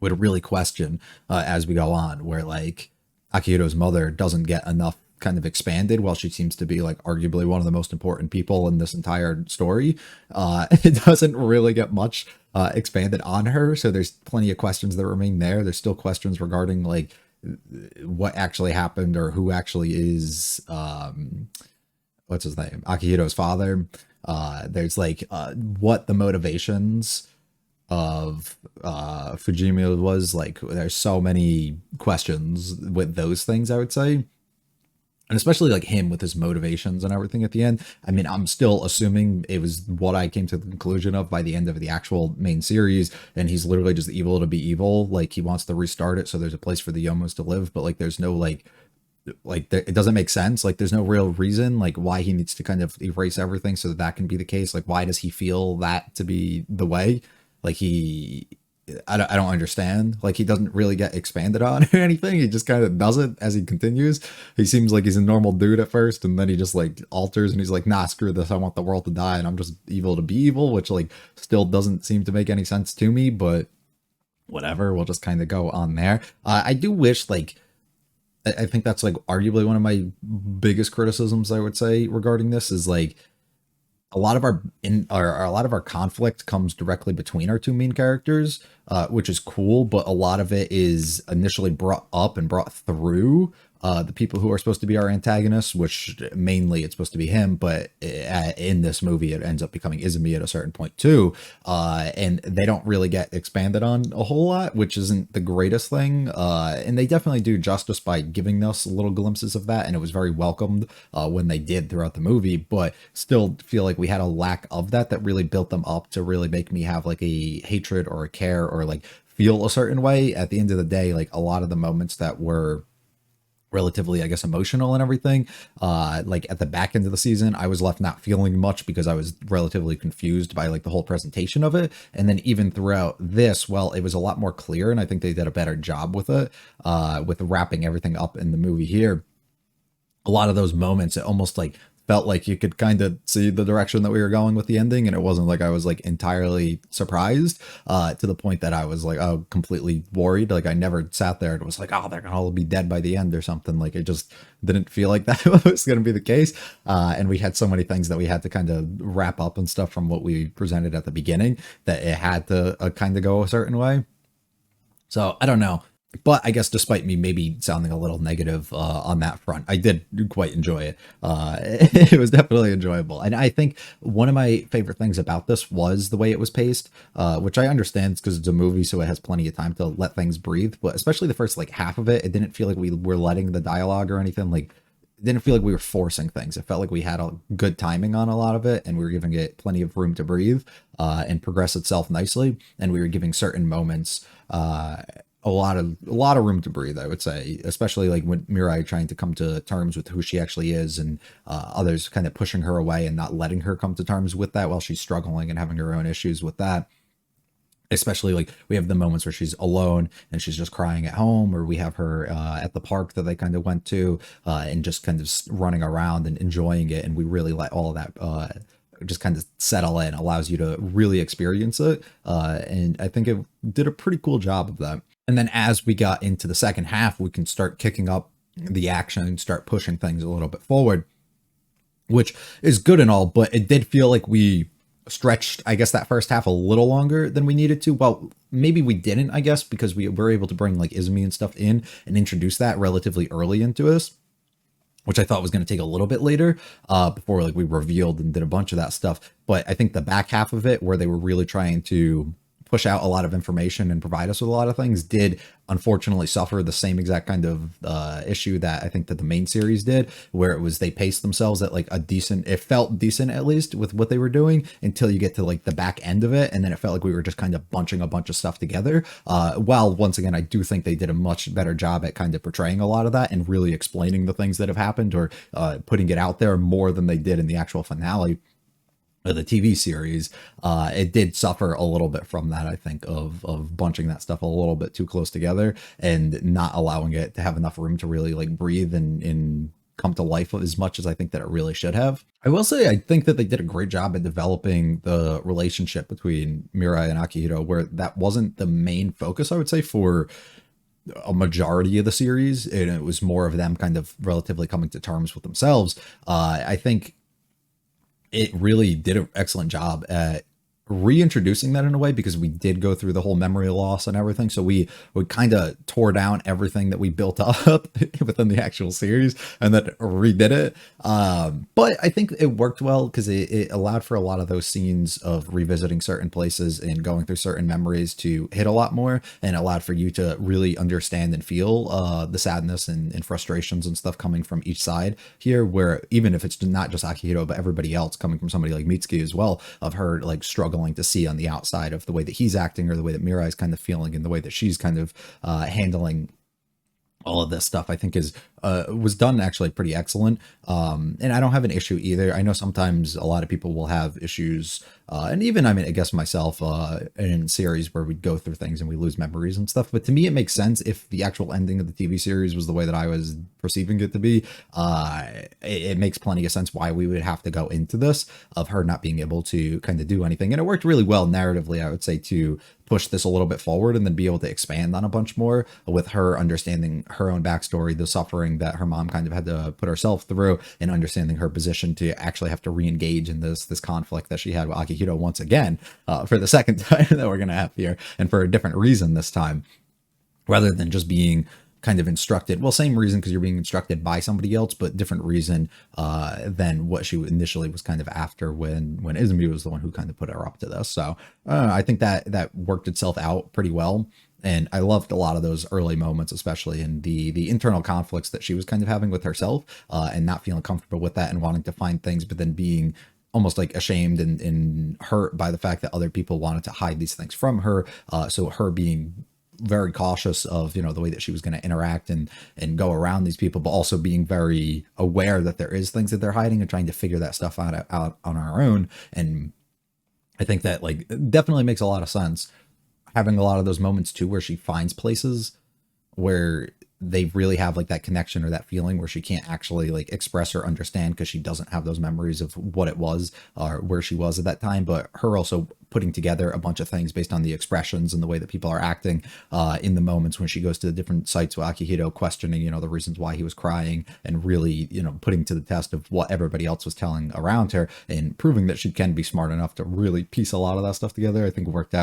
S1: would really question as we go on, where like Akihiro's mother doesn't get enough kind of expanded, while she seems to be like arguably one of the most important people in this entire story. It doesn't really get much expanded on her, so there's plenty of questions that remain there. There's still questions regarding like what actually happened, or who actually is what's his name, Akihiro's father. There's like what the motivations of Fujimi was. Like there's so many questions with those things, I would say. And especially like him with his motivations and everything at the end. I mean, I'm still assuming it was what I came to the conclusion of by the end of the actual main series. And he's literally just evil to be evil. Like he wants to restart it so there's a place for the Yomos to live. But like there's no it doesn't make sense. Like there's no real reason like why he needs to kind of erase everything so that can be the case. Like why does he feel that to be the way? Like I don't understand. Like he doesn't really get expanded on or anything. He just kind of does it as he continues. He seems like he's a normal dude at first, and then he just like alters and he's like, nah, screw this. I want the world to die and I'm just evil to be evil, which like still doesn't seem to make any sense to me, but whatever. We'll just kind of go on there. I do wish like, I think that's like arguably one of my biggest criticisms I would say regarding this is like, a lot of our conflict comes directly between our two main characters, which is cool, but a lot of it is initially brought up and brought through the people who are supposed to be our antagonists, which mainly it's supposed to be him, but in this movie it ends up becoming Izumi at a certain point too, and they don't really get expanded on a whole lot, which isn't the greatest thing, and they definitely do justice by giving us little glimpses of that, and it was very welcomed when they did throughout the movie, but still feel like we had a lack of that really built them up to really make me have like a hatred or a care or like feel a certain way. At the end of the day, like a lot of the moments that were relatively, I guess, emotional and everything, like at the back end of the season, I was left not feeling much because I was relatively confused by like the whole presentation of it. And then even throughout this, well, it was a lot more clear, and I think they did a better job with it, with wrapping everything up in the movie here. A lot of those moments, it almost like felt like you could kind of see the direction that we were going with the ending, and it wasn't like I was like entirely surprised to the point that I was like, oh, completely worried. Like I never sat there and was like, oh, they're gonna all be dead by the end or something. Like it just didn't feel like that was gonna be the case, and we had so many things that we had to kind of wrap up and stuff from what we presented at the beginning that it had to kind of go a certain way. So I don't know. But I guess despite me maybe sounding a little negative on that front, I did quite enjoy it. It was definitely enjoyable. And I think one of my favorite things about this was the way it was paced, which I understand because it's a movie, so it has plenty of time to let things breathe. But especially the first like half of it, it didn't feel like we were letting the dialogue or anything. Like it didn't feel like we were forcing things. It felt like we had a good timing on a lot of it, and we were giving it plenty of room to breathe and progress itself nicely. And we were giving certain moments a lot of room to breathe, I would say, especially like when Mirai trying to come to terms with who she actually is, and others kind of pushing her away and not letting her come to terms with that while she's struggling and having her own issues with that. Especially like we have the moments where she's alone and she's just crying at home, or we have her at the park that they kind of went to and just kind of running around and enjoying it, and we really let all of that just kind of settle in, allows you to really experience it, and I think it did a pretty cool job of that. And then as we got into the second half, we can start kicking up the action and start pushing things a little bit forward, which is good and all, but it did feel like we stretched, I guess, that first half a little longer than we needed to. Well, maybe we didn't, I guess, because we were able to bring like Izumi and stuff in and introduce that relatively early into us, which I thought was going to take a little bit later before like we revealed and did a bunch of that stuff. But I think the back half of it, where they were really trying to push out a lot of information and provide us with a lot of things, did unfortunately suffer the same exact kind of issue that I think that the main series did, where it was they paced themselves at like a decent, it felt decent at least with what they were doing until you get to like the back end of it, and then it felt like we were just kind of bunching a bunch of stuff together. While once again, I do think they did a much better job at kind of portraying a lot of that and really explaining the things that have happened, or putting it out there more than they did in the actual finale of the TV series. It did suffer a little bit from that, I think, of bunching that stuff a little bit too close together and not allowing it to have enough room to really like breathe and come to life as much as I think that it really should have. I will say I think that they did a great job at developing the relationship between Mirai and Akihiro, where that wasn't the main focus, I would say, for a majority of the series, and it was more of them kind of relatively coming to terms with themselves. I think it really did an excellent job at reintroducing that in a way, because we did go through the whole memory loss and everything, so we kind of tore down everything that we built up within the actual series and then redid it. But I think it worked well because it allowed for a lot of those scenes of revisiting certain places and going through certain memories to hit a lot more, and allowed for you to really understand and feel the sadness and frustrations and stuff coming from each side here, where even if it's not just Akihiro but everybody else, coming from somebody like Mitsuki as well, of her like struggling to see on the outside of the way that he's acting, or the way that Mirai's kind of feeling, and the way that she's kind of handling all of this stuff, I think is was done actually pretty excellent. And I don't have an issue either. I know sometimes a lot of people will have issues, and even, I mean, I guess myself, in series where we go through things and we lose memories and stuff. But to me, it makes sense if the actual ending of the TV series was the way that I was perceiving it to be. It makes plenty of sense why we would have to go into this, of her not being able to kind of do anything. And it worked really well narratively, I would say, to push this a little bit forward and then be able to expand on a bunch more with her understanding her own backstory, the suffering that her mom kind of had to put herself through, and understanding her position to actually have to re-engage in this conflict that she had with Akihiro once again, for the second time that we're going to have here, and for a different reason this time, rather than just being kind of instructed. Well, same reason, because you're being instructed by somebody else, but different reason than what she initially was kind of after when Izumi was the one who kind of put her up to this. So I think that worked itself out pretty well. And I loved a lot of those early moments, especially in the internal conflicts that she was kind of having with herself, and not feeling comfortable with that and wanting to find things, but then being almost like ashamed and hurt by the fact that other people wanted to hide these things from her. So her being very cautious of, you know, the way that she was going to interact and go around these people, but also being very aware that there is things that they're hiding and trying to figure that stuff out on our own. And I think that like definitely makes a lot of sense, having a lot of those moments too, where she finds places where they really have like that connection or that feeling where she can't actually like express or understand, because she doesn't have those memories of what it was or where she was at that time. But her also putting together a bunch of things based on the expressions and the way that people are acting in the moments when she goes to the different sites with Akihiro, questioning, you know, the reasons why he was crying, and really, you know, putting to the test of what everybody else was telling around her, and proving that she can be smart enough to really piece a lot of that stuff together. I think worked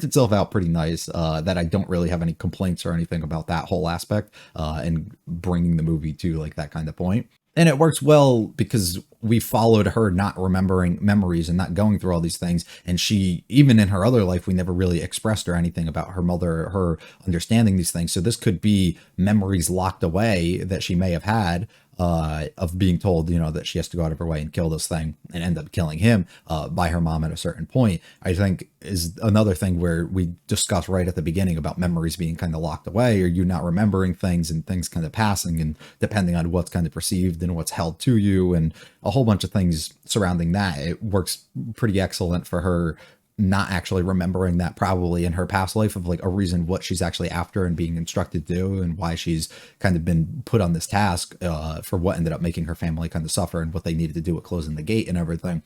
S1: itself out pretty nice, that I don't really have any complaints or anything about that whole aspect, and bringing the movie to like that kind of point. And it works well because we followed her not remembering memories and not going through all these things. And she, even in her other life, we never really expressed or anything about her mother, her understanding these things. So this could be memories locked away that she may have had, of being told, you know, that she has to go out of her way and kill this thing, and end up killing him by her mom at a certain point. I think is another thing where we discussed right at the beginning about memories being kind of locked away, or you not remembering things and things kind of passing, and depending on what's kind of perceived and what's held to you, and a whole bunch of things surrounding that. It works pretty excellent for her not actually remembering that, probably in her past life, of like a reason what she's actually after and being instructed to do, and why she's kind of been put on this task for what ended up making her family kind of suffer, and what they needed to do with closing the gate and everything.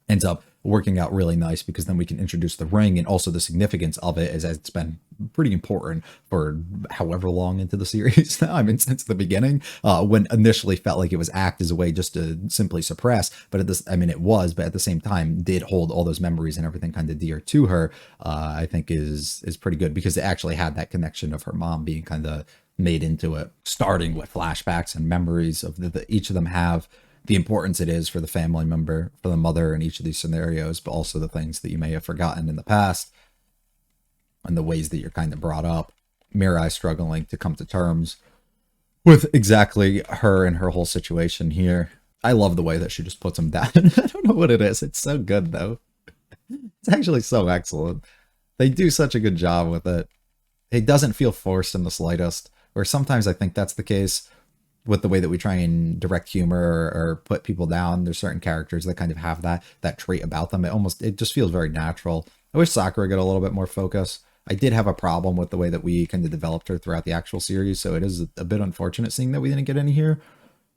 S1: Ends up working out really nice, because then we can introduce the ring, and also the significance of it, as it's been pretty important for however long into the series now. I mean, since the beginning, when initially felt like it was act as a way just to simply suppress, but at this, I mean, it was, but at the same time did hold all those memories and everything kind of dear to her. I think is pretty good, because it actually had that connection of her mom being kind of made into it, starting with flashbacks and memories of each of them have the importance it is for the family member, for the mother in each of these scenarios, but also the things that you may have forgotten in the past. and the ways that you're kind of brought up. Mirai struggling to come to terms with exactly her and her whole situation here. I love the way that she just puts him down. I don't know what it is. It's so good, though. It's actually so excellent. They do such a good job with it. It doesn't feel forced in the slightest, where sometimes I think that's the case with the way that we try and direct humor or put people down. There's certain characters that kind of have that trait about them. It just feels very natural. I wish Sakura got a little bit more focus. I did have a problem with the way that we kind of developed her throughout the actual series, so it is a bit unfortunate seeing that we didn't get any here.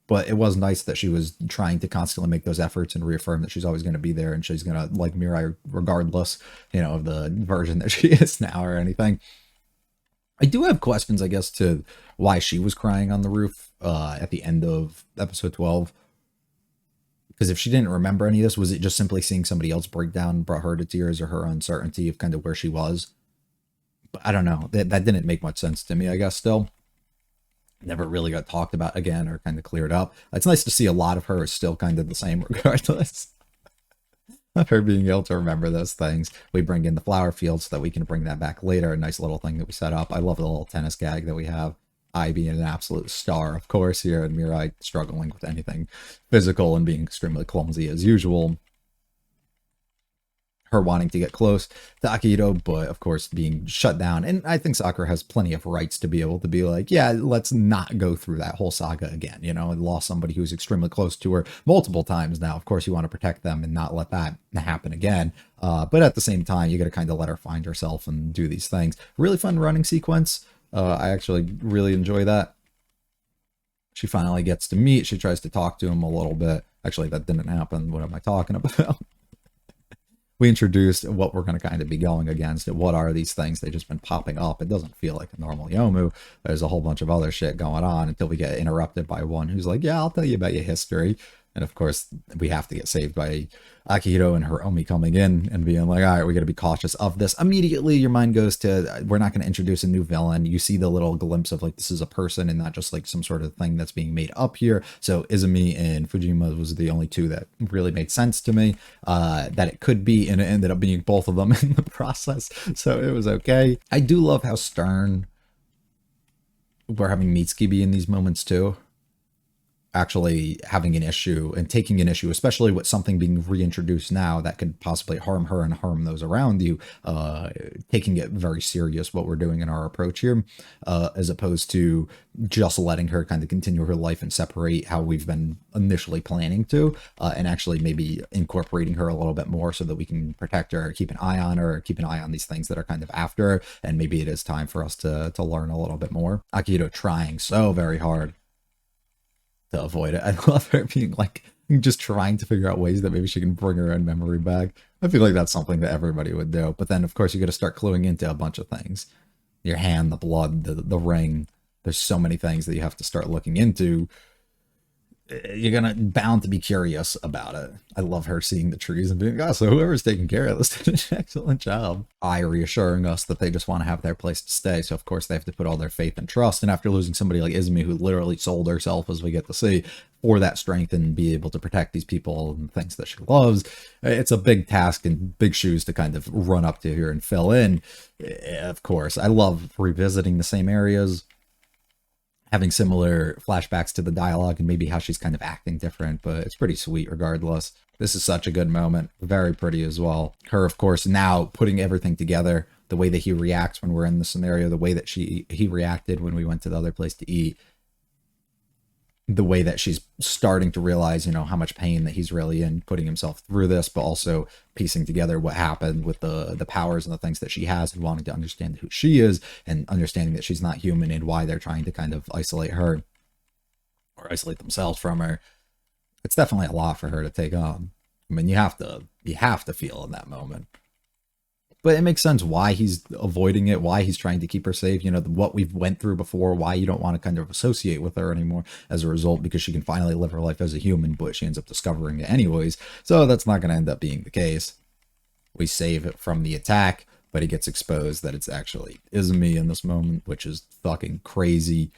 S1: But it was nice that she was trying to constantly make those efforts and reaffirm that she's always going to be there and she's going to like Mirai regardless, of the version that she is now or anything. I do have questions, I guess, to why she was crying on the roof at the end of episode 12. Because if she didn't remember any of this, was it just simply seeing somebody else break down brought her to tears, or her uncertainty of kind of where she was? But I don't know. That didn't make much sense to me, I guess, still. Never really got talked about again or kind of cleared up. It's nice to see a lot of her is still kind of the same regardless of her being able to remember those things. We bring in the flower field so that we can bring that back later. A nice little thing that we set up. I love the little tennis gag that we have. I being an absolute star, of course, here, and Mirai struggling with anything physical and being extremely clumsy as usual. Her wanting to get close to Akihito, but of course being shut down. And I think Sakura has plenty of rights to be able to be like, yeah, let's not go through that whole saga again, and lost somebody who's extremely close to her multiple times now. Of course, you want to protect them and not let that happen again. But at the same time, you got to kind of let her find herself and do these things. Really fun running sequence. I actually really enjoy that. She finally gets to meet. She tries to talk to him a little bit. Actually, that didn't happen. What am I talking about? We introduced what we're going to kind of be going against. What are these things? They've just been popping up. It doesn't feel like a normal Yomu. There's a whole bunch of other shit going on until we get interrupted by one who's like, yeah, I'll tell you about your history. And of course, we have to get saved by Akihito and her Omi coming in and being like, all right, we got to be cautious of this. Immediately, your mind goes to, we're not going to introduce a new villain. You see the little glimpse of like, this is a person and not just like some sort of thing that's being made up here. So Izumi and Fujima was the only two that really made sense to me, that it could be, and it ended up being both of them in the process. So it was okay. I do love how stern we're having Mitsuki be in these moments too. Actually having an issue and taking an issue, especially with something being reintroduced now that could possibly harm her and harm those around you, taking it very serious what we're doing in our approach here, as opposed to just letting her kind of continue her life and separate how we've been initially planning to, and actually maybe incorporating her a little bit more so that we can protect her, keep an eye on her, keep an eye on these things that are kind of after her, and maybe it is time for us to learn a little bit more. Akihito trying so very hard to avoid it. I love her being like, just trying to figure out ways that maybe she can bring her own memory back. I feel like that's something that everybody would do. But then, of course, you got to start cluing into a bunch of things. Your hand, the blood, the ring. There's so many things that you have to start looking into. You're bound to be curious about it. I love her seeing the trees and being, so whoever's taking care of this did an excellent job. I reassuring us that they just want to have their place to stay. So of course they have to put all their faith and trust. And after losing somebody like Izumi, who literally sold herself, as we get to see, for that strength and be able to protect these people and things that she loves, it's a big task and big shoes to kind of run up to here and fill in. Of course, I love revisiting the same areas, having similar flashbacks to the dialogue and maybe how she's kind of acting different, but it's pretty sweet regardless. This is such a good moment. Very pretty as well. Her, of course, now putting everything together, the way that he reacts when we're in the scenario, the way that he reacted when we went to the other place to eat, the way that she's starting to realize, how much pain that he's really in putting himself through this, but also piecing together what happened with the powers and the things that she has, and wanting to understand who she is and understanding that she's not human and why they're trying to kind of isolate her or isolate themselves from her. It's definitely a lot for her to take on. I mean, you have to feel in that moment. But it makes sense why he's avoiding it, why he's trying to keep her safe. What we've went through before, why you don't want to kind of associate with her anymore as a result, because she can finally live her life as a human, but she ends up discovering it anyways. So that's not going to end up being the case. We save it from the attack, but he gets exposed that it's actually Izumi in this moment, which is fucking crazy.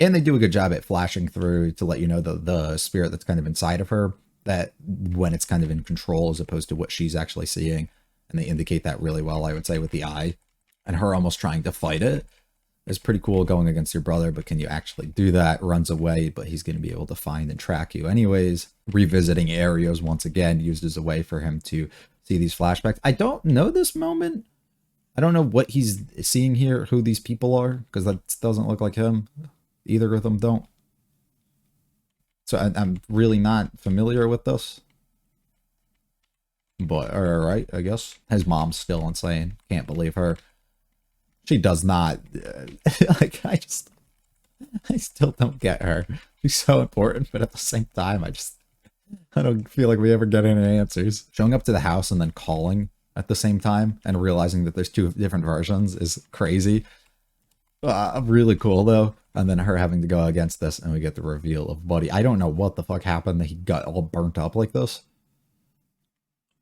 S1: And they do a good job at flashing through to let you know the spirit that's kind of inside of her, that when it's kind of in control as opposed to what she's actually seeing. And they indicate that really well, I would say, with the eye. And her almost trying to fight it. It's pretty cool going against your brother, but can you actually do that? Runs away, but he's going to be able to find and track you anyways. Revisiting areas once again, used as a way for him to see these flashbacks. I don't know this moment. I don't know what he's seeing here, who these people are, because that doesn't look like him. Either of them don't. So I'm really not familiar with this. But, alright, I guess. His mom's still insane. Can't believe her. She does not, like, I still don't get her. She's so important, but at the same time, I don't feel like we ever get any answers. Showing up to the house and then calling at the same time and realizing that there's two different versions is crazy. Really cool, though. And then her having to go against this, and we get the reveal of Buddy. I don't know what the fuck happened that he got all burnt up like this.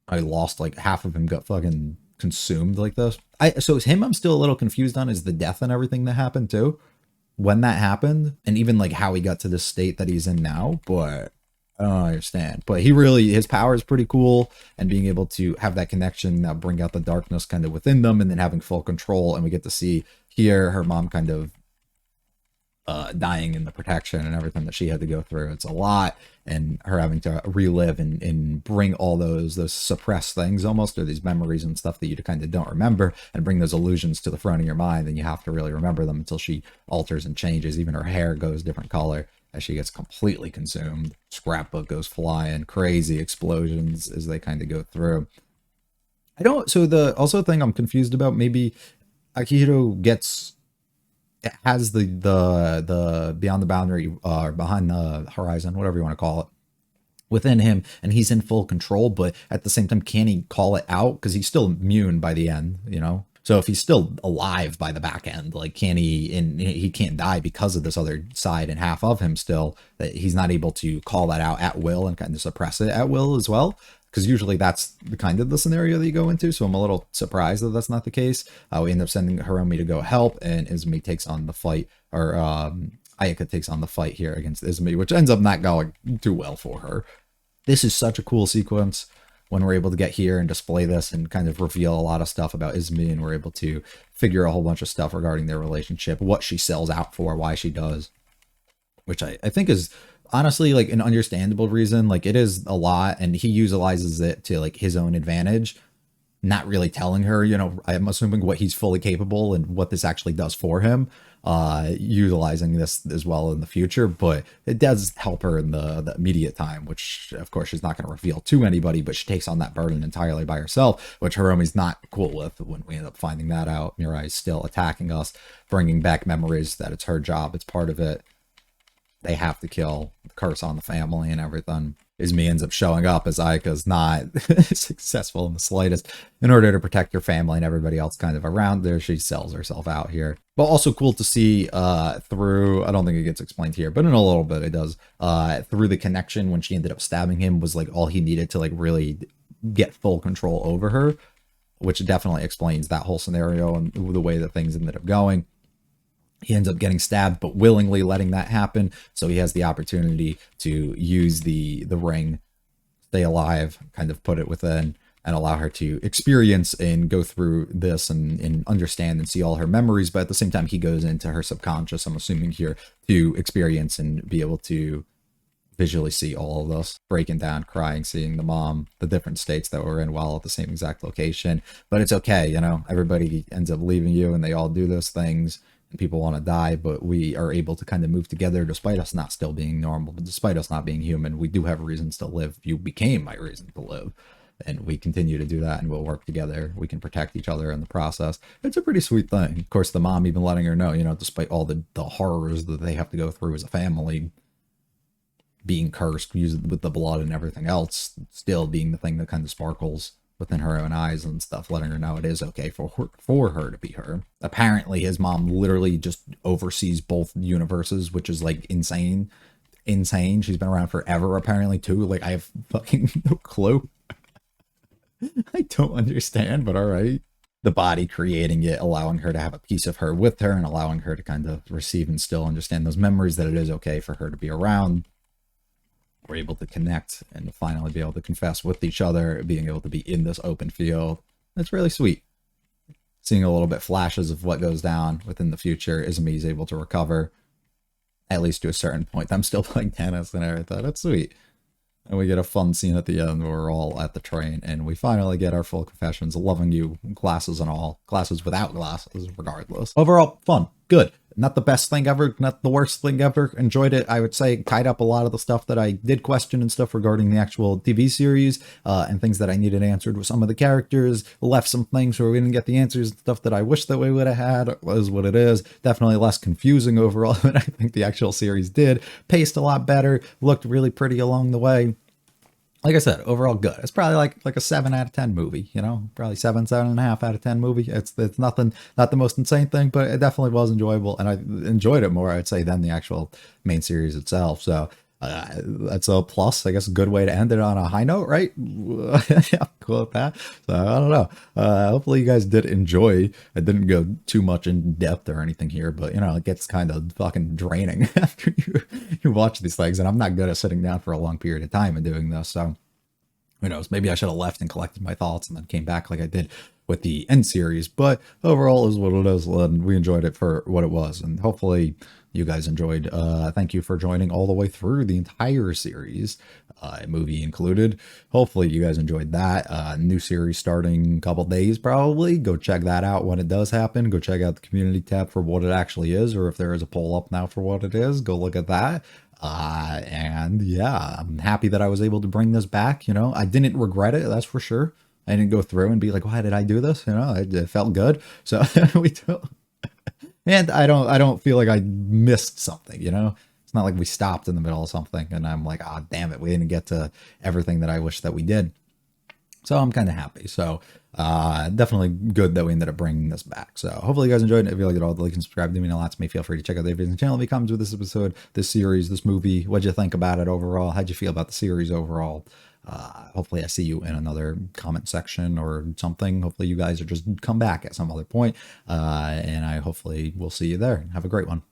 S1: I lost, like, half of him got fucking consumed like this. So it's him I'm still a little confused on is the death and everything that happened too. When that happened, and even like how he got to the state that he's in now, but I don't understand. But his power is pretty cool, and being able to have that connection, bring out the darkness kind of within them, and then having full control. And we get to see here her mom kind of dying in the protection and everything that she had to go through. It's a lot, and her having to relive and bring all those suppressed things almost, or these memories and stuff that you kind of don't remember, and bring those illusions to the front of your mind, and you have to really remember them until she alters and changes. Even her hair goes different color as she gets completely consumed. Scrapbook goes flying, crazy explosions as they kind of go through. So the also thing I'm confused about, maybe Akihiro has the beyond the boundary, or behind the horizon, whatever you want to call it, within him, and he's in full control, but at the same time, can he call it out? Because he's still immune by the end, you know? So if he's still alive by the back end, like, can he, and he can't die because of this other side and half of him still, that he's not able to call that out at will and kind of suppress it at will as well? Because usually that's the kind of the scenario that you go into, so I'm a little surprised that that's not the case. We end up sending Hiromi to go help, and Izumi takes on the fight, or Ayaka takes on the fight here against Izumi, which ends up not going too well for her. This is such a cool sequence when we're able to get here and display this and kind of reveal a lot of stuff about Izumi, and we're able to figure a whole bunch of stuff regarding their relationship, what she sells out for, why she does, which I think is honestly like an understandable reason. Like, it is a lot, and he utilizes it to like his own advantage, not really telling her, you know, I'm assuming what he's fully capable and what this actually does for him, utilizing this as well in the future. But it does help her in the immediate time, which of course she's not going to reveal to anybody, but she takes on that burden entirely by herself, which Hiromi's not cool with when we end up finding that out. Mirai is still attacking us, bringing back memories that it's her job, it's part of it. They have to kill, curse on the family and everything. Izumi ends up showing up as Ayaka's not successful in the slightest. In order to protect her family and everybody else kind of around there, she sells herself out here. But also cool to see through, I don't think it gets explained here, but in a little bit it does, through the connection when she ended up stabbing him was like all he needed to like really get full control over her, which definitely explains that whole scenario and the way that things ended up going. He ends up getting stabbed, but willingly letting that happen. So he has the opportunity to use the ring, stay alive, kind of put it within, and allow her to experience and go through this and understand and see all her memories. But at the same time, he goes into her subconscious, I'm assuming here, to experience and be able to visually see all of this, breaking down, crying, seeing the mom, the different states that we're in while at the same exact location. But it's okay, you know, everybody ends up leaving you and they all do those things. And people want to die, but we are able to kind of move together despite us not still being normal, but despite us not being human. We do have reasons to live. You became my reason to live, and we continue to do that, and we'll work together. We can protect each other in the process. It's a pretty sweet thing. Of course, the mom even letting her know, you know, despite all the horrors that they have to go through as a family, being cursed with the blood and everything else, still being the thing that kind of sparkles within her own eyes and stuff, letting her know it is okay for her to be her. Apparently his mom literally just oversees both universes, which is like insane. She's been around forever apparently too. Like, I have fucking no clue. I don't understand, but all right. The body creating it, allowing her to have a piece of her with her, and allowing her to kind of receive and still understand those memories, that it is okay for her to be around. We're able to connect and finally be able to confess with each other, being able to be in this open field, It's really sweet. Seeing a little bit flashes of what goes down within the future. Izumi's able to recover, at least to a certain point. I'm still playing tennis and everything. It's sweet. And we get a fun scene at the end where we're all at the train and we finally get our full confessions, loving you, classes and all. Classes without glasses, regardless. Overall, fun. Good. Not the best thing ever, not the worst thing ever. Enjoyed it. I would say tied up a lot of the stuff that I did question and stuff regarding the actual TV series and things that I needed answered with some of the characters. Left some things where we didn't get the answers and stuff that I wish that we would have had. Is what it is. Definitely less confusing overall than I think the actual series did. Paced a lot better. Looked really pretty along the way. Like I said, overall good. It's probably like a 7 out of 10 movie, you know, probably 7.5 out of 10 movie. It's nothing, not the most insane thing, but it definitely was enjoyable, and I enjoyed it more, I'd say, than the actual main series itself. So that's a plus, I guess. A good way to end it on a high note, right? Yeah, cool with that. So I don't know. Hopefully you guys did enjoy. I didn't go too much in depth or anything here, but you know, it gets kind of fucking draining after you watch these things, and I'm not good at sitting down for a long period of time and doing this. So who knows? Maybe I should have left and collected my thoughts and then came back like I did with the end series. But overall, is what it is, and we enjoyed it for what it was, and hopefully you guys enjoyed. Thank you for joining all the way through the entire series, movie included. Hopefully you guys enjoyed that. New series starting a couple days probably. Go check that out when it does happen. Go check out the community tab for what it actually is, or if there is a poll up now for what it is, go look at that. And yeah, I'm happy that I was able to bring this back. You know, I didn't regret it, that's for sure. I didn't go through and be like, why did I do this? You know, it felt good. So we do. And I don't feel like I missed something, you know? It's not like we stopped in the middle of something and I'm like, oh, damn it, we didn't get to everything that I wish that we did. So I'm kind of happy. So definitely good that we ended up bringing this back. So hopefully you guys enjoyed it. If you liked it all, like and subscribe to me a lot to me. Feel free to check out the videos on the channel. If you comments with this episode, this series, this movie, what'd you think about it overall? How'd you feel about the series overall? Hopefully I see you in another comment section or something. Hopefully you guys are just come back at some other point. And I hopefully will see you there. Have a great one.